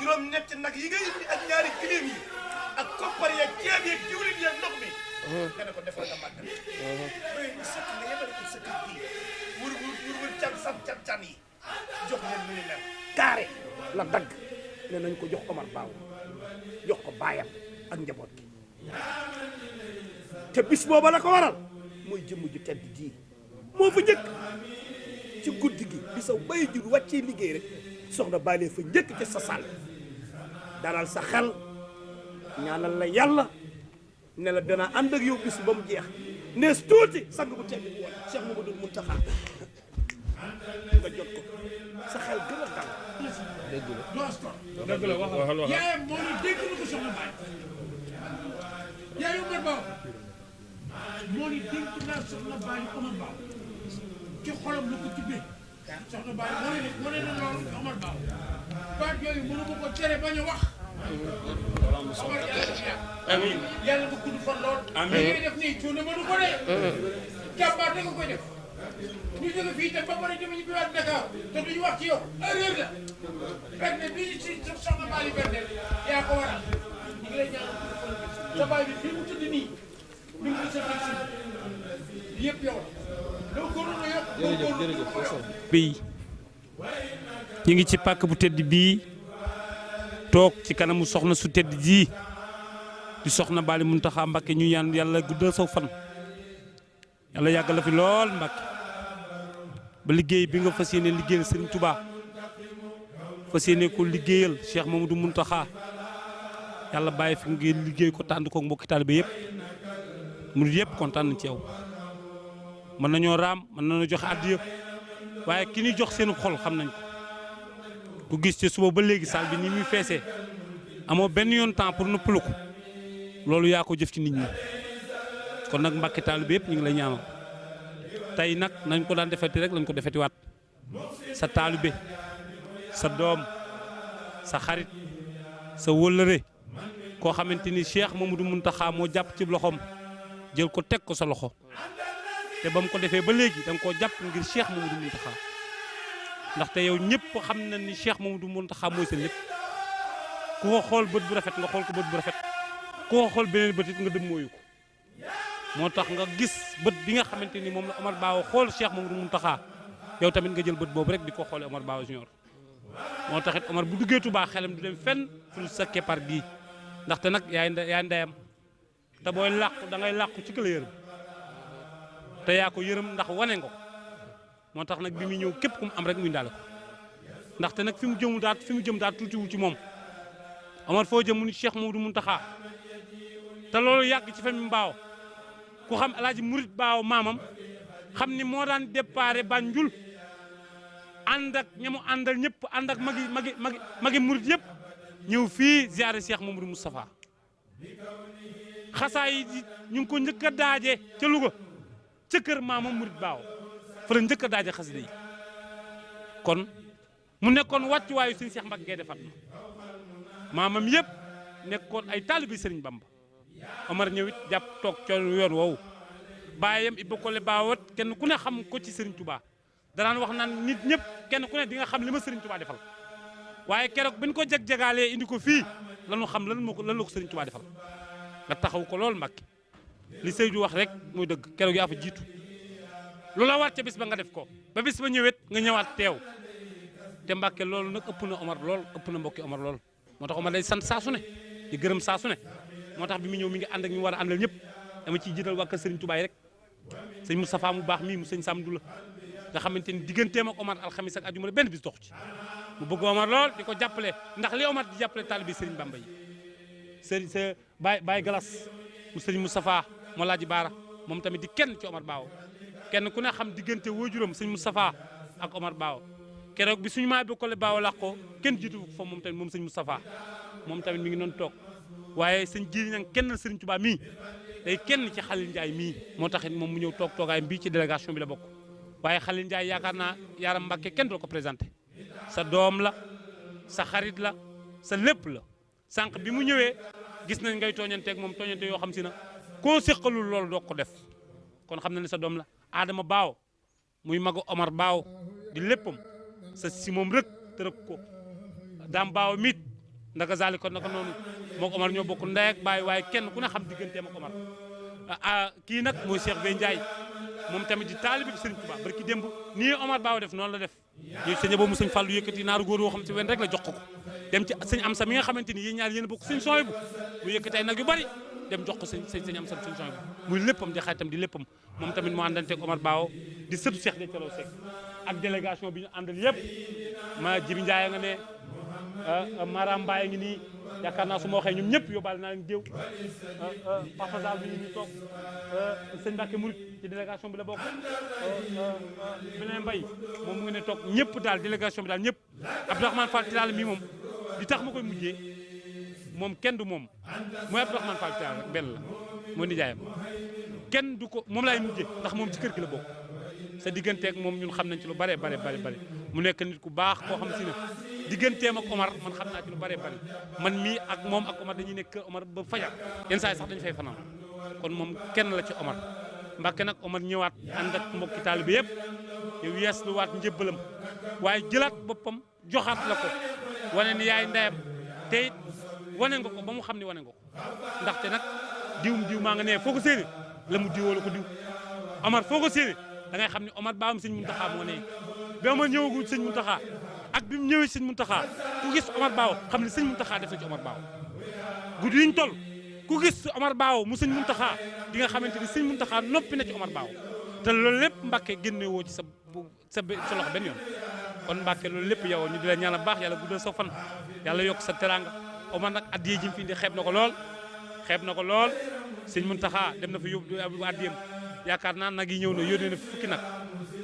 juróom ñett nag yi nga indi ak ñaari kilim yi ak koppar yeeg ceeb yeeg diwlin yeeg ndox mi nga ne ko defal nga màggal doy ñu sëkk nga yebale ko sëkk bii wur can yi jox leen lu ñu mel carré la dagg ne nañ ko jox Omar Ba jox ko baayam ak njaboot gi te bis booba la ko waral mooy jëmm ju tedd ji moo fa njëkk ci guddi gi bi sa bay jur wàccee liggéey rek soxna Bali fa njëkk ci sa sàll dalal sa xel ñaanal la yàlla ne la dana ànd ak yow bis ba mu jeex nees tuuti sang bu tedd bi woon Cheikh Mamadou Mountakha nga jot ko sa xel gën a dal. dëgg la waxal yaayam moo ni dégg na ko soxna Baye yaayu Omar Ba moo ni dégg naa soxna Baye Omar Ba ci xolam la ko tibbee soxna Baye moo ne na loolu Omar Ba baat yooyu mënu ma ko tere bañ a wax. Omar amiin yàlla nga gudd fan lool. amiin li ngay def nii cuune mënu ko de. jàmbaar da nga koy def. ñu jóge fii te ba pare jëm ñu biwaat Dakar te duñu wax ci yow erreur la berne bi ñu si soxna Bali berne yaa ko waral ñu ngi lay ñaanal sa baay bi fii mu tëdd nii ñu ngi sa teg si yëpp yow la loo góorlu na yokk jërëjëf bii ñu ngi ci pàkk bu tedd bii toog ci kanamu soxna su tedd ji di soxna Bali Mountakha Mbacké ñu ñaan yàlla guddal saw fan yàlla yàgg la fi lool Mbacké ba liggéey bi nga fas yéene liggéeyal Serigne Touba fas yéene ko liggéeyal Cheikh Mamadou Mountakha yàlla bàyyi fi ngeen liggéey ko tànd ko mbokki taalibe yëpp murid yëpp kontaan nañ ci yow mën nañoo raam mën nañoo joxe àddiya waaye ki ñuy jox seen xol xam nañ ko ku gis ci suba ba léegi saal bi ni muy feesee amoo benn yoon temps pour noppalu ko loolu yaa ko jëf ci nit ñi kon nag mbàkki taalibe yëpp ñu ngi lay ñaanal tey nag nañ ko daan defeti rek lañ ko defeti waat sa taalibe sa doom sa xarit sa wëllëre koo xamante ni Cheikh Mamadou Mountakha moo jàpp ci loxoom jël ko teg ko sa loxo te ba mu ko defee ba léegi da nga koo jàpp ngir Cheikh Mamadou Mountakha ndaxte yow ñëpp xam na ni Cheikh Mamadou Mountakha mooy sa lépp ku ko xool bët bu rafet nga xool ko bët bu rafet ku ko xool beneen bët it nga dem mooyu ko moo tax nga gis bët bi nga xamante ni moom la Omar Ba xool Cheikh Mamadou Mountakha yow tamit nga jël bët boobu rek di ko xoolee Omar Ba Junior moo taxit Omar bu duggee Touba xelam du dem fenn fu sa keppaar gii ndaxte nag yaay ndeyam te booy làqu da ngay làqu ci këla yërëm te yaa ko yërëm ndax wane nga ko moo tax nag bi muy ñëw képp ku mu am rek muy ndaale ko ndaxte nag fi mu jëm daat tuutiwul ci moom Omar foo jëm mu ni Cheikh Mamadou Mountakha te loolu yàgg ci famille Mbaaw ku xam El Hadj Murit Baaw maamam xam ni moo daan déparé Banjul ànd ak ñamu àndal ñëpp ànd ak magi murit yëpp ñëw fii ziare Cheikh Mamadou Moustapha xasaa yi ñu ngi ko njëkk a daaje ca Louga ca kër maamam Murit Baaw fa la njëkk a daaje xasida yi kon mu nekkoon wàccuwaayu sëñ Cheikh Mbacke Gaïndé Fatma maamam yëpp nekkoon ay taalibi Sëriñ Bamba Omar ñëwit jàpp toog coon yoon woowu baayam Ibba Kole Baawat kenn ku ne xam ko ci Sëriñ Touba danaan wax naan nit ñëpp kenn ku ne di nga xam li ma Sëriñ Touba defal waaye keroog bi ñu ko jag-jagaalee indi ko fii lanu xam lan la ko Sëriñ Touba defal nga taxaw ko lool Mbacke li Seydou wax rek muy dëgg keroog yaa fa jiitu lu la war ca bis ba nga def ko ba bis ba ñëwet nga ñëwaat teew te Mbacke loolu nag ëpp na Omar lool ëpp na mbokki Omar lool moo tax Omar day sant saa su ne di gërëm saa su ne moo tax bi mu ñëw mi ngi ànd ak ñu war a àndal ñëpp dama ciy jiital waa kër Serigne Touba yi rek sëñ Moustapha mu baax mii mu sëñ Samdou la nga xamante ni digganteem ak Omar alxamis ak ajuma benn bis dox ci mu bëgg Omar lool di ko jàppale ndax li Omar di jàppale taalibi Serigne Bamba yi sëriñ sa Baye Galas mu sëñ Moustapha moo laaji baara moom tamit di kenn ci Omar Baaw kenn ku ne xam diggante waajuram sëñ Moustapha ak Omar Baaw keroog bi suñu maa bokkale Baaw laax ko kenn jiitu fa moom tamit moom sëñ Moustapha moom tamit mi ngi noonu toog waaye sëñ Jili nag kenn Serigne Touba mii day kenn ci Xalil Ndiaye mii moo taxit moom mu ñëw toog toogaayam bii ci délégation bi la bokk waaye Xalil Ndiaye yaakaar naa Yaram Mbacke kenn doo ko présenté sa doom la sa xarit la sa lépp la sànq bi mu ñëwee gis nañ ngay tooñanteeg moom tooñante yoo xam si na koo séqalul loolu doo ko def kon xam na ne sa doom la Adama Baaw muy magu Omar Baaw di léppam sa si moom rek tërëk ko Daam Baaw mit ndaka zali ko naka noonu mook Omar ñoo bokk ndey ak baay waaye kenn ku ne xam digganteem ak Omar kii nag mooy Cheikh Bey Ndiaye moom tamit di taalibe bi Serigne Touba barki démb nii Omar Baaw def noonu la def ñu sëñ boobu mu sëñ Fallou yëkkati naaru góor woo xam si wen rek la jox ko dem ci sëñ Amsa mi nga xamante ni yéen ñaar yéen bokk sëñ sooy bu mu yëkkati ay nag yu bari dem jox ko sëñ Amsa sëñ sooy bu muy léppam di xaritam di léppam moom tamit mu àndanteeg Omar Baaw di sëtu Cheikh de Thialaw Seck ak délégation bi ñu àndal yëpp ma Jibi Ndiaye nga ne Maram Mbaye ngi nii yaakaar naa su ma waxee ñoom ñëpp yóbbaale naa leen déew Papa Sall bi ñu toog sëñ Mbacke Mouride ci délégation bi la bokk beneen mbay moom mu ngi ne toog ñëpp daal délégation bi daal ñëpp Abdourahmane Fall Tilala mii moom di tax ma koy mujjee moom kenn du moom mooy Abdourahmane Fall Tilala rek benn la mooy nijaayam kenn du ko moom laay mujjee ndax moom ci kër gi la bokk sa digganteeg moom ñun xam nañ ci lu bare mu nekk nit ku baax koo xam si ne digganteem ak Omar man xam naa ci lu bare man mii ak moom ak Omar dañuy nekk kër Omar ba fajar yenn saa yi sax dañu fay fanaan kon moom kenn la ci Omar Mbàkke nag Omar ñëwaat ànd ak mbokki taalibe bi yëpp yow yees lu waat njébbalam waaye jëlaat boppam joxaat la ko wane ni yaay ndeyam te it wane nga ko ba mu xam ni wane nga ko ndaxte nag diw maa nga nee foo ko séenee la mu diwoo la ko diw Omar foo ko séenee da ngay xam ne Omar baam sëñ Muntaxa moo ne bi Omar ñëwagul sëñ Muntaxa ak bi mu ñëwee sëñ Muntaxa ku gis Omar Baaw xam ne sëñ Muntaxa def na ci Omar Baaw guddi yi ñu toll ku gis Omar Baaw mu sëñ Muntaxa di nga xamante ni sëñ Muntaxa noppi na ci Omar Baaw te loolu lépp Mbàkke génne woo ci sa loxo benn yoon kon Mbàkke loolu lépp yow ñu di la ñaanal baax yàlla guddal sa fan yàlla yokk sa teraanga Omar nag addiyee ji mu fi indi xeeb na ko lool sëñ Muntaxa dem na fa yóbbu addiyam yaakaar naa nag yi ñëw na yónnee na fukki nag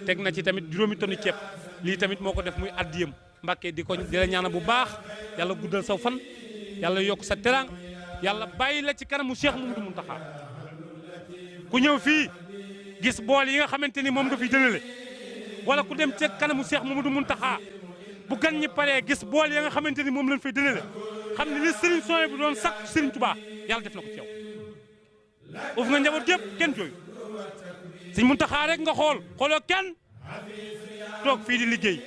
teg na ci tamit juróomi tonni ceeb lii tamit moo ko def muy addiyam Mbàkke di la ñaanal bu baax yàlla guddal sa fan yàlla yokk sa teraanga yàlla bàyyi la ci kanamu Cheikh Mamadou Muntaxa ku ñëw fii gis bool yi nga xamante ni moom nga fi jëlale wala ku dem ca kanamu Cheikh Mamadou Muntaxa bu gan ñi paree gis bool ya nga xamante ni moom lañ fay jëlale xam ne li Serigne Soye bu doon sakku Serigne Touba yàlla def na ko ci yow uf nga njaboot yëpp kenn jooyu Sëñ Muntaxa rek nga xooloo kenn toog fii di liggéey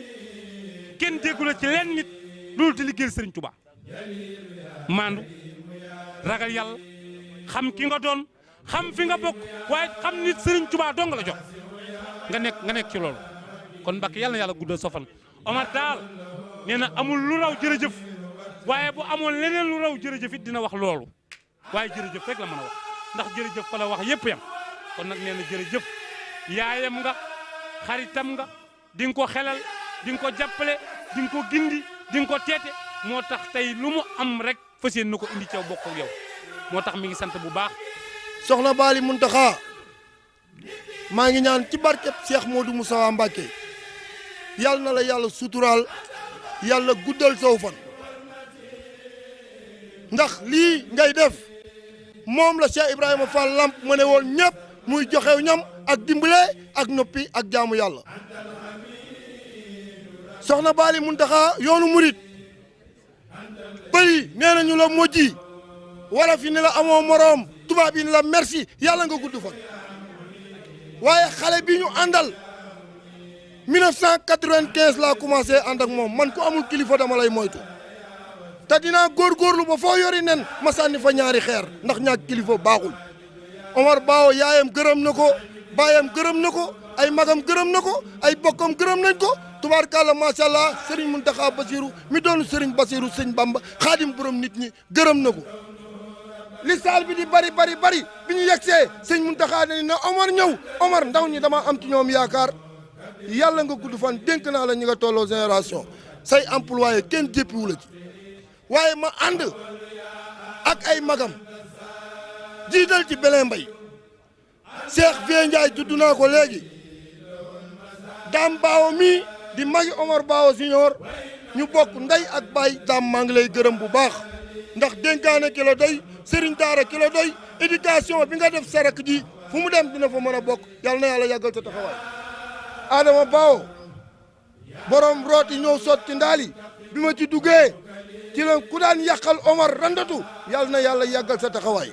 kenn déggu la ci leen nit loolu di liggéeyal Serigne Touba maandu ragal yàlla xam ki nga doon xam fi nga bokk waaye xam nit Serigne Touba dong la jox nga nekk ci loolu kon Mbàkke yàlla na yàlla guddal sa fan Omar daal nee na amul lu raw jërëjëf waaye bu amoon leneen lu raw jërëjëf it dina wax loolu waaye jërëjëf rek la mën a wax ndax jërëjëf fa la wax yëpp yam kon nag nee na jërëjëf yaayam nga xaritam nga di nga ko xelal di nga ko jàppale di nga ko gindi di nga ko teete moo tax tey lu mu am rek fas yéene na ko indi caw bokk ak yow moo tax mi ngi sant bu baax. soxna Bali Muntaxa maa ngi ñaan ci barkeb Cheikh Modou Moussa Mbacké yàlla na la yàlla suturaal yàlla guddal saw fan ndax lii ngay def moom la Cheikh Ibrahima Fall Lamp mu ne woon ñëpp muy joxew ñam ak dimbale ak noppi ak jaamu yàlla soxna Bali Muntaxa yoonu murit bëri nee nañu la mojji wala fi ne la amoo moroom tubaab yi ne la merci yàlla nga gudd fan waaye xale bi ñu àndal 1995 laa commencé ànd ak moom man ku amul kilifa dama lay moytu te dinaa góorgóorlu ba foo yori nen ma sànni fa ñaari xeer ndax ñaak kilifa baaxul Omar Baawo yaayam gërëm na ko baayam gërëm na ko ay magam gërëm na ko ay bokkam gërëm nañ ko tubaarkàlla macha allah Serigne Mountakha Bassirou mi doonu Serigne Bassirou Sëñ Bamba xaadim borom nit ñi gërëm na ko li saal bi di bari bi ñu yegsee Sëñ Mountakha ne na Omar ñëw Omar ndaw ñi dama am ci ñoom yaakaar yàlla nga gudd fan dénk naa la ñi nga tolloo génération say employé kenn jéppiwu la ci waaye ma ànd ak ay magam jiital ci Belin Mbay Cheikh Vieux Ndiaye tudd naa ko léegi Dame Baawo mii di magi Omar Baawo Senior ñu bokk ndey ak baay Dame maa ngi lay gërëm bu baax ndax dénkaane ki la doy Serigne Daara ki la doy éducation bi nga def sarak ji fu mu dem dina fa mën a bokk yàlla na yàlla yàggal sa taxawaay Adama Baawo borom rooti ñëw sotti ndaali bi ma ci duggee ci la ku daan yàqal Omar randatu yàlla na yàlla yàggal sa taxawaay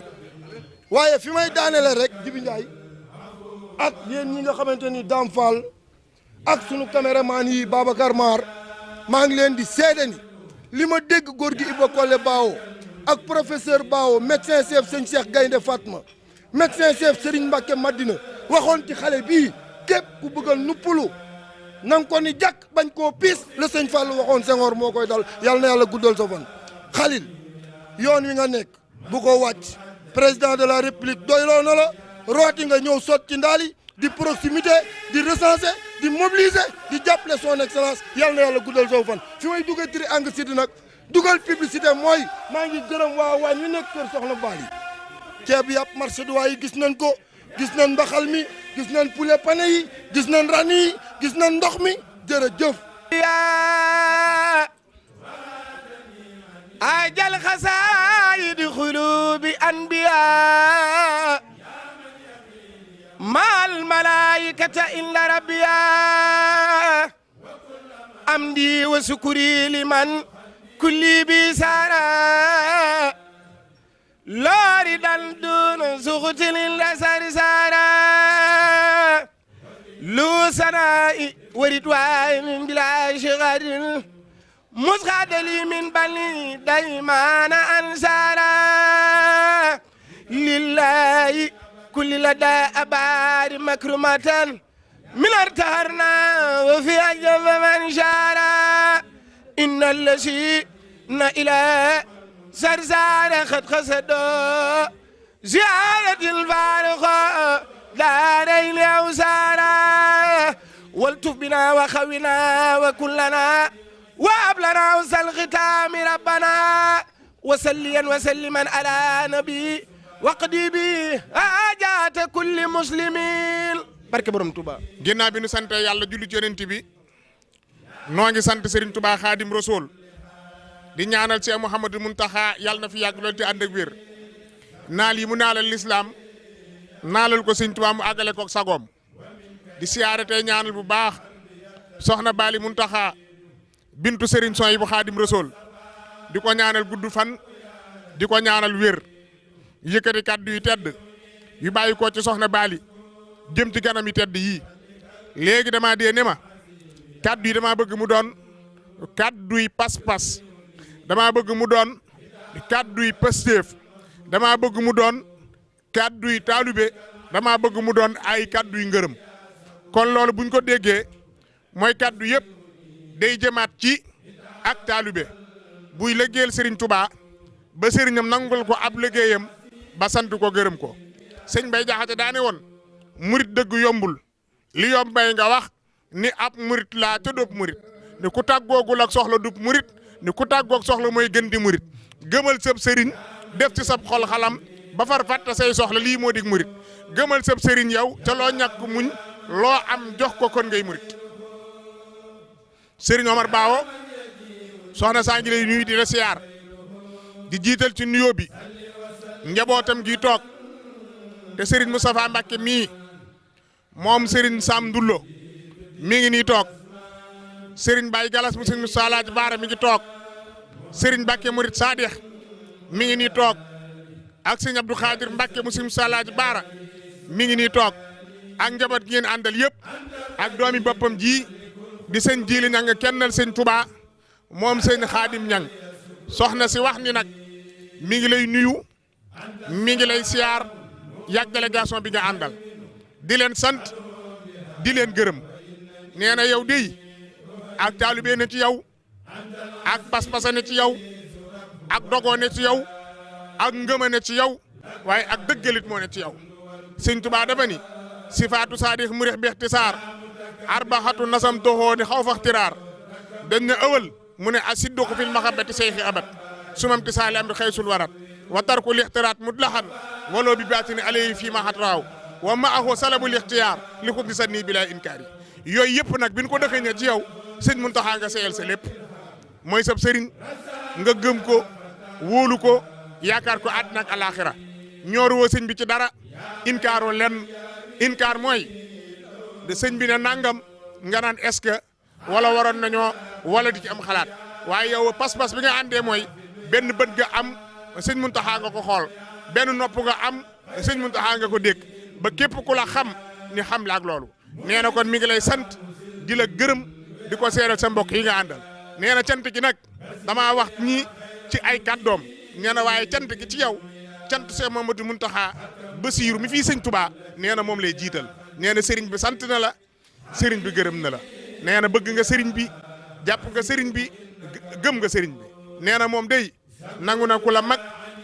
waaye fi may daanele rek Jibi Ndiaye ak yéen ñi nga xamante ni Dame Fall ak sunu caméraman yi Babacar Mar maa ngi leen di seede ni li ma dégg góor gi Iba Kolle Baawo ak professeur Baawo médecin chef sëñ Cheikh Gaynde Fatma médecin chef Serigne Mbacké Madina waxoon ci xale bii képp ku bëgg a nuppalu na nga ko ni jàkk bañ koo piis la sëñ Fall waxoon Senghor moo koy dal yàlla na yàlla guddal sa fan Khalil yoon wi nga nekk bu ko wàcc président de la république doyloo na la rooti nga ñëw sot ci ndaali di proximité di recenser di mobiliser di jàppale son excellence yàlla na yàlla guddal sa fan fi may duggee triangle sud nag dugal publicité mooy maa ngi gërëm waa waañ wi nekk kër Soxna Bali ceeb yàpp marché du waay yi gis nañ ko gis nañ mbaxal mi gis nañ poulet pané yi gis nañ ran yi gis nañ ndox mi jërëjëf ajal xasaayid xulubi anbiya mal malaikata illa rabbiya amdi wa sukuri liman kulli bi sara lori dal dun suxutilin la sari sara lu sanai waritwaay bila shigadin مسخدلي من بني دايمان أنصارا لله كل لدى أبار مكرمة من ارتهرنا وفي أجل من شارا إن الذين إلى سرسار خد خسدوا زيارة الفارقة دارين أوسارا والتف بنا وخونا وكلنا وابلنا وصل ختام ربنا وسليا وسلما على نبي وقدي بي حاجات كل مسلمين barke borom Touba. ginnaaw bi nu sant yàlla julli ci yonent bi noo ngi sant Serigne Touba Khadim Rasoul di ñaanal Cheikh Mouhamadou Mountakha yàlla na fi yàgg lool te ànd ak wér naal yi mu naalal lislaam naalal ko Serigne Touba mu àggale ko sagoom di siyaare tey ñaanal bu baax soxna Bali Mountakha bintu Serigne Souhaïbou Khadim Rasoul di ko ñaanal gudd fan di ko ñaanal wér yëkkati kaddu yu tedd yu bàyyi ko ci soxna Bali jëm ci ganam yu tedd yii léegi damaa dee ne ma kaddu yi damaa bëgg mu doon kaddu yi pas-pas damaa bëgg mu doon kaddu yi pësteef damaa bëgg mu doon kaddu yi taalube damaa bëgg mu doon ay kaddu yu ngërëm kon loolu buñ ko déggee mooy kaddu yëpp day jëmaat ci ak taalube buy liggéeyal Serigne Touba ba sëriñam nangul ko ab liggéeyam ba sant ko gërëm ko sëñ Bay Jaxate daane woon murit dëgg yombul li yomb may nga wax ni ab murit laa te doob murit ni ku tàggoogul ak soxla dub murit ni ku tàggoog soxla mooy gën di murit gëmal sëb sëriñ def ci sab xol xalam ba far fàtte say soxla lii moo dig murit gëmal sëb sëriñ yow te loo ñàkk muñ loo am jox ko kon ngay murit Sëriñ Omar Baawo soxna saa ngi lay nuyu di la siyaar di jiital ci nuyoo bi njabootam gi toog te Serigne Moustapha Mbacke mii moom Serigne Sam Ndullo mi ngi nii toog Serigne Baye Galas mu Serigne Moussa Laaj Baara mi ngi toog Serigne Mbacke Murit Sadikh mi ngi nii toog ak Serigne Abdou Khadir Mbacke mu Serigne Moussa Laaj Baara mi ngi nii toog ak njaboot gi ngeen àndal yëpp ak doomi boppam ji di sëñ Jili Ñang kennal sëñ Touba moom sëñ Xaadim Ñang soxna si wax ni nag mi ngi lay nuyu mi ngi lay siyaar yàgg délégation bi nga àndal di leen sant di leen gërëm nee na yow dey ak taalibe ne ci yow ak pas-pasa ne ci yow ak dogoo ne ci yow ak ngëma ne ci yow waaye ak dëggalit moo ne ci yow sëñ Tuubaa dafa ni sifaatu saadix murix bi ixtisaar arbaxatu nasam toxoo ni xaw fax tiraar dañ ne ëwal mu ne asidduqu fil maxabbati seyxi abat sumam tisaali am di xëysul warat wa tarku lixtiraat mutlaxan waloo bi baatini alayhi fii ma xat raaw wa maahu salabul ixtiyaar li xut ni sa nii bilaa inkaar yi yooyu yëpp nag bi ñu ko dëxëñee ci yow sëñ Muntaxa nga seyal sa lépp mooy sab sëriñ nga gëm ko wóolu ko yaakaar ko àddina ak alaaxira ñooru woo sëñ bi ci dara inkaaroo lenn inkaar mooy de sëñ bi ne nangam nga naan est-ce que wala waroon nañoo wala di ci am xalaat waaye yow pas-pas bi nga àndee mooy benn bët nga am sëñ Muntaxa nga ko xool benn nopp nga am sëñ Muntaxa nga ko dégg ba képp ku la xam ni xam la ak loolu nee na kon mi ngi lay sant di la gërëm di ko seeral sa mbokk yi nga àndal nee na cant gi nag damaa wax ñii ci ay kàddoom nee na waaye cant gi ci yow cant Seex Mamadu Muntaxa Basiiru mi fii sëñ Tuubaa nee na moom lay jiital nee na sëriñ bi sant na la sëriñ bi gërëm na la nee na bëgg nga sëriñ bi jàpp nga sëriñ bi gëm nga sëriñ bi nee na moom day nangu na ku la mag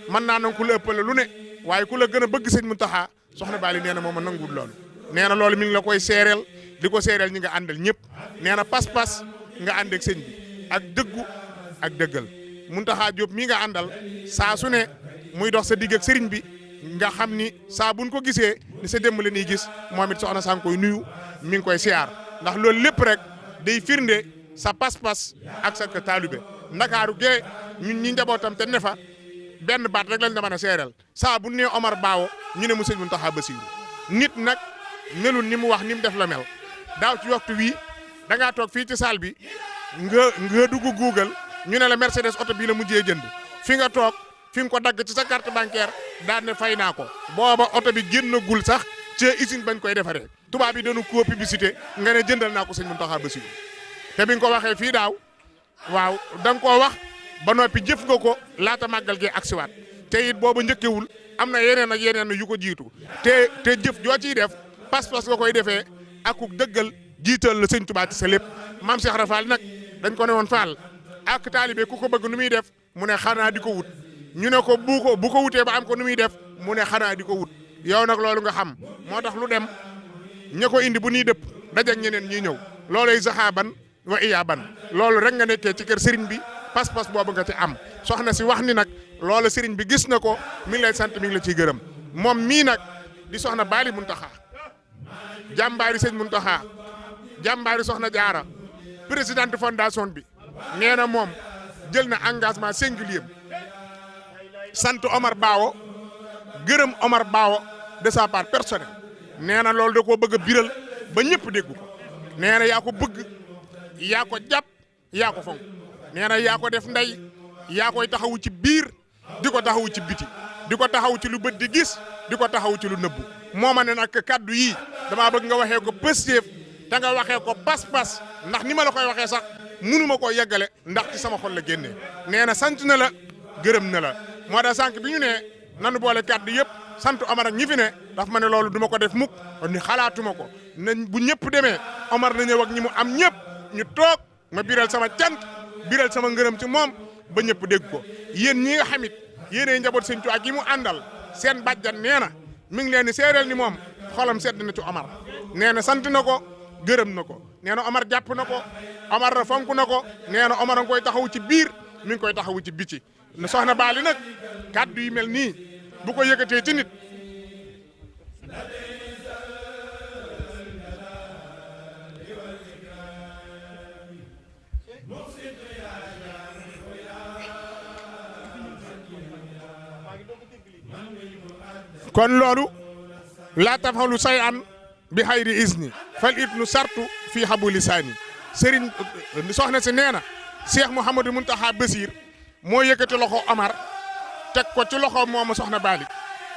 mën naa nangu ku la ëppale lu ne waaye ku la gën a bëgg sëñ Muntaxa soxna Bali nee na moom a nanguwul loolu nee na loolu mi ngi la koy seereel di ko seereel ñi nga àndal ñëpp nee na pas-pas nga ànd ak sëñ bi ak dëggu ak dëggal Muntaxa Jóob mi nga àndal saa su ne muy dox sa digg ak sëriñ bi nga xam ni saa buñ ko gisee ni sa démb la ñuy gis moom it soxna saa ngi koy nuyu mi ngi koy siyaar ndax loolu lépp rek day firnde sa pas-pas ak sa taalibe ndakaaru gee ñun ñi njabootam te ne fa benn baat rek lañ la mën a seereel saa bu nee Omar Baawo ñu ne mu sëñ Muntaxa Basiiru nit nag melul ni mu wax ni mu def la mel daaw ci waxtu wii da ngaa toog fii ci salle bi nga dugg Google ñu ne la Mercedes oto bii la mujjee jënd fi nga toog fi nga ko dagg ci sa carte bancaire daan ne fay naa ko booba oto bi génnagul sax ci usine bañ koy defaree tubaab yi dañu ko publicité nga ne jëndal naa ko sëñ Muntaxa Basiiru te bi nga ko waxee fii daaw waaw da nga koo wax ba noppi jëf nga ko laata màggal gee agsiwaat te it booba njëkkewul am na yeneen ak yeneen yu ko jiitu te jëf joo ciy def pas-pas nga koy defee ak ku dëggal jiital la sëñ Tuubaa ci sa lépp maam Cheikh Rafal nag dañ ko ne woon Fall ak taalibe ku ko bëgg nu muy def mu ne xanaa di ko wut ñu ne ko bu ko wutee ba am ko nu muy def mu ne xanaa di ko wut yow nag loolu nga xam moo tax lu dem ña ko indi bu ñuy dëpp dajak ñeneen ñuy ñëw loolay zaxaaban wa iyaaban loolu rek nga nekkee ci kër sëriñ bi pas-pas boobu nga ci am soxna si wax ni nag loola sëriñ bi gis na ko mi ngi lay sant mi ngi la ciy gërëm moom mii nag di soxna Bali Muntaxa jàmbaari sëñ Muntaxa jàmbaari soxna Jaara présidente fondation bi nee na moom jël na engagement singulier sant Omar Baawo gërëm Omar Baawo de sa part personnelle nee na loolu da koo bëgg a biral ba ñëpp dégg ko nee na yaa ko bëgg yaa ko jàpp yaa ko fonk nee na yaa ko def ndey yaa koy taxawu ci biir di ko taxawu ci biti di ko taxawu ci lu bët di gis di ko taxawu ci lu nëbbu moo ma ne nag kaddu yii damaa bëgg nga waxee ko pësteef te nga waxee ko pas-pas ndax ni ma la koy waxee sax mënuma koo yeggale ndax ci sama xol la génnee nee na sant na la gërëm na la moo tax sànq bi ñu ne nanu boole kaddu yëpp sant Omar ak ñi fi ne daf ma ne loolu duma ko def mukk ni xalaatuma ko nañ bu ñëpp demee Omar na ñëw ak ñi mu am ñëpp ñu toog ma biral sama cant biral sama ngërëm ci moom ba ñëpp dégg ko yéen ñi nga xamit yéenay njaboot sëñ Tuubaa gi mu àndal seen bàjjan nee na mi ngi leen di seereel ni moom xolam sedd na ci Omar nee na sant na ko gërëm na ko nee na Omar jàpp na ko Omar fonk na ko nee na Omar a ngi koy taxawu ci biir mi ngi koy taxawu ci bici ne soxna Bali nag kàddu yi mel nii bu ko yëkkatee ci nit kon loolu laa tafalu say an bi xayri isni fal it nu sartu fii xabu lisaani sëriñ soxna si nee na Cheikh Mouhamadou Mountakha Bassir moo yëkkati loxo Omar teg ko ci loxo moomu soxna Bali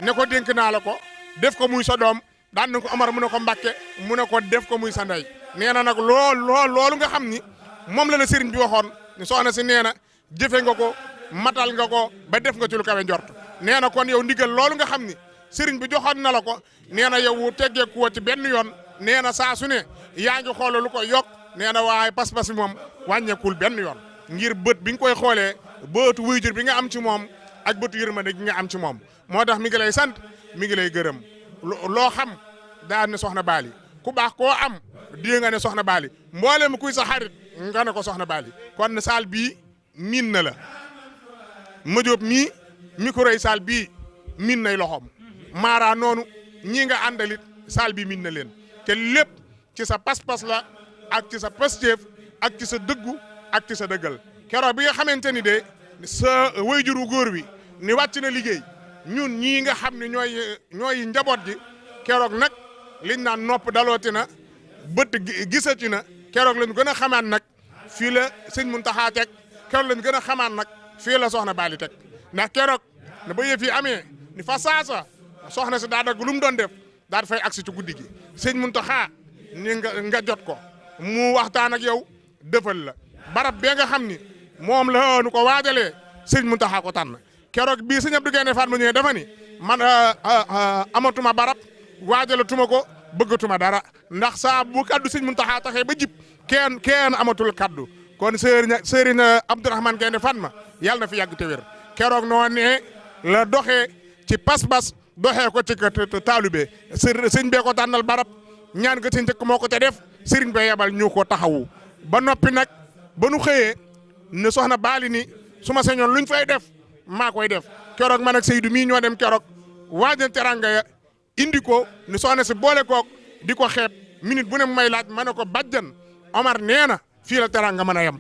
ne ko dénk naa la ko def ko muy sa doom daan na ko Omar mu ne ko Mbàkke mu ne ko def ko muy sa ndey nee na nag loolu nga xam ni moom la sëriñ bi waxoon ni soxna si nee na jëfe nga ko matal nga ko ba def nga ci lu kawe njort nee na kon yow ndigal loolu nga xam ni sëriñ bi joxoon na la ko nee na yow teggeeku woo ci benn yoon nee na saa su ne yaa ngi xool lu ko yokk nee na waaye pas-pas bi moom wàññeekul benn yoon ngir bët bi nga koy xoolee bëtu wuyjur bi nga am ci moom ak bëtu yërmande gi nga am ci moom moo tax mi ngi lay sant mi ngi lay gërëm loo xam daa ne soxna Bali ku baax koo am di nga ne soxna Bali mboolem kuy sa xarit nga ne ko soxna Bali kon saal bii miin na la Madiop mii micro yi saal bii miin nay loxoom Mara noonu ñii nga àndalit saal bi miin na leen te lépp ci sa pas-pas la ak ci sa pasteef ak ci sa dëggu ak ci sa dëggal keroog bi nga xamante ni de sa wayjuru góor wi ni wàcc na liggéey ñun ñii nga xam ne ñooy njaboot gi keroog nag liñ naan nopp dalooti na bët gisati na keroog lañ gën a xamaat nag fii la sëñ Muntaxa teg keroog lañ gën a xamaat nag fii la soxna Bali teg ndax keroog na ba yëf yi amee ni fa saasa soxna si daa dagg lu mu doon def daal fay agsi ci guddi gi sëñ Muntaxa ni nga jot ko mu waxtaan ak yow defal la barab bee nga xam ni moom la nu ko waajalee sëñ Muntaxa ko tànn keroog bii sëñ Abdou Gaynde Fatma ñëwee dafa ni man amatuma barab waajalatuma ko bëggatuma dara ndax saa bu kaddu sëñ Muntaxa taxee ba jib kenn amatul kaddu kon sëriñ Abdourahmane Gaynde Fatma yàlla na fi yàgg te wér keroog noo ne la doxee ci pas-pas doxee ko ci taalube sëñ bee ko tànnal barab ñaan nga ci njëkk moo ko te def sëriñ ba yebal ñu ko taxawu ba noppi nag ba nu xëyee ne soxna Bali ni su ma sañoon luñ fay def maa koy def keroog man ak Seydou mii ñoo dem keroog waajal teranga ya indi ko ni soxna si boole kook di ko xeeb minute bu ne may laaj ma ne ko bàjjan Omar nee na fii la teranga mën a yem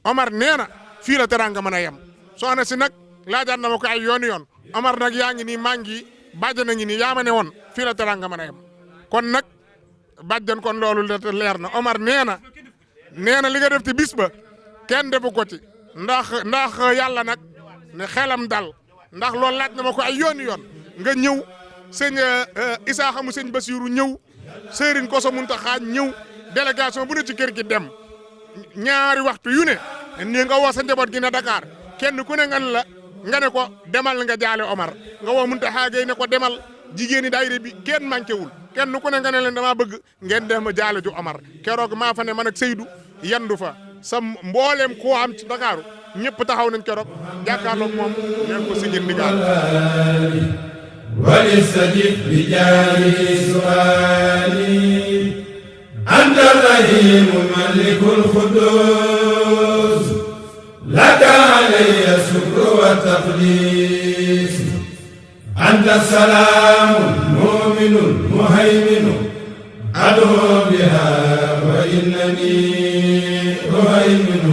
Omar nee na fii la teranga mën a yem soxna si nag laajaat na ma ko ay yoon Omar nag yaa ngi nii maa ngi bàjjan a ngi nii yaa ma ne woon fii la teranga mën a yem kon nag bàjjan kon loolu leer na Omar nee na li nga def ci bis ba kenn defu ko ci ndax yàlla nag ne xelam dal ndax loolu laaj na ma ko ay yoon nga ñëw sëñ Isaaxa mu sëñ Basiiru ñëw sëriñ Koso Muntaxa ñëw délégation bu ne ci kër gi dem ñaari waxtu yu ne ni nga woo sa njaboot gi ne Dakar kenn ku ne nga ne ko demal nga jaale Omar nga woo Muntaxa Gay ne ko demal jigéen ñi daayira bi kenn manqué wul kenn ku ne nga ne leen damaa bëgg ngeen dem jaale ju Omar keroog maa fa ne man ak Seydou yandu fa sa mbooleem koo am ci Dakaaru ñëpp taxaw nañ keroog jàkkaarloog moom leen ko sigil ndigal ولستجب بجاه سؤالي أنت الرحيم الملك القدوس لك علي الشكر والتقديس أنت السلام المؤمن المهيمن أدعو بها وإنني أهيمن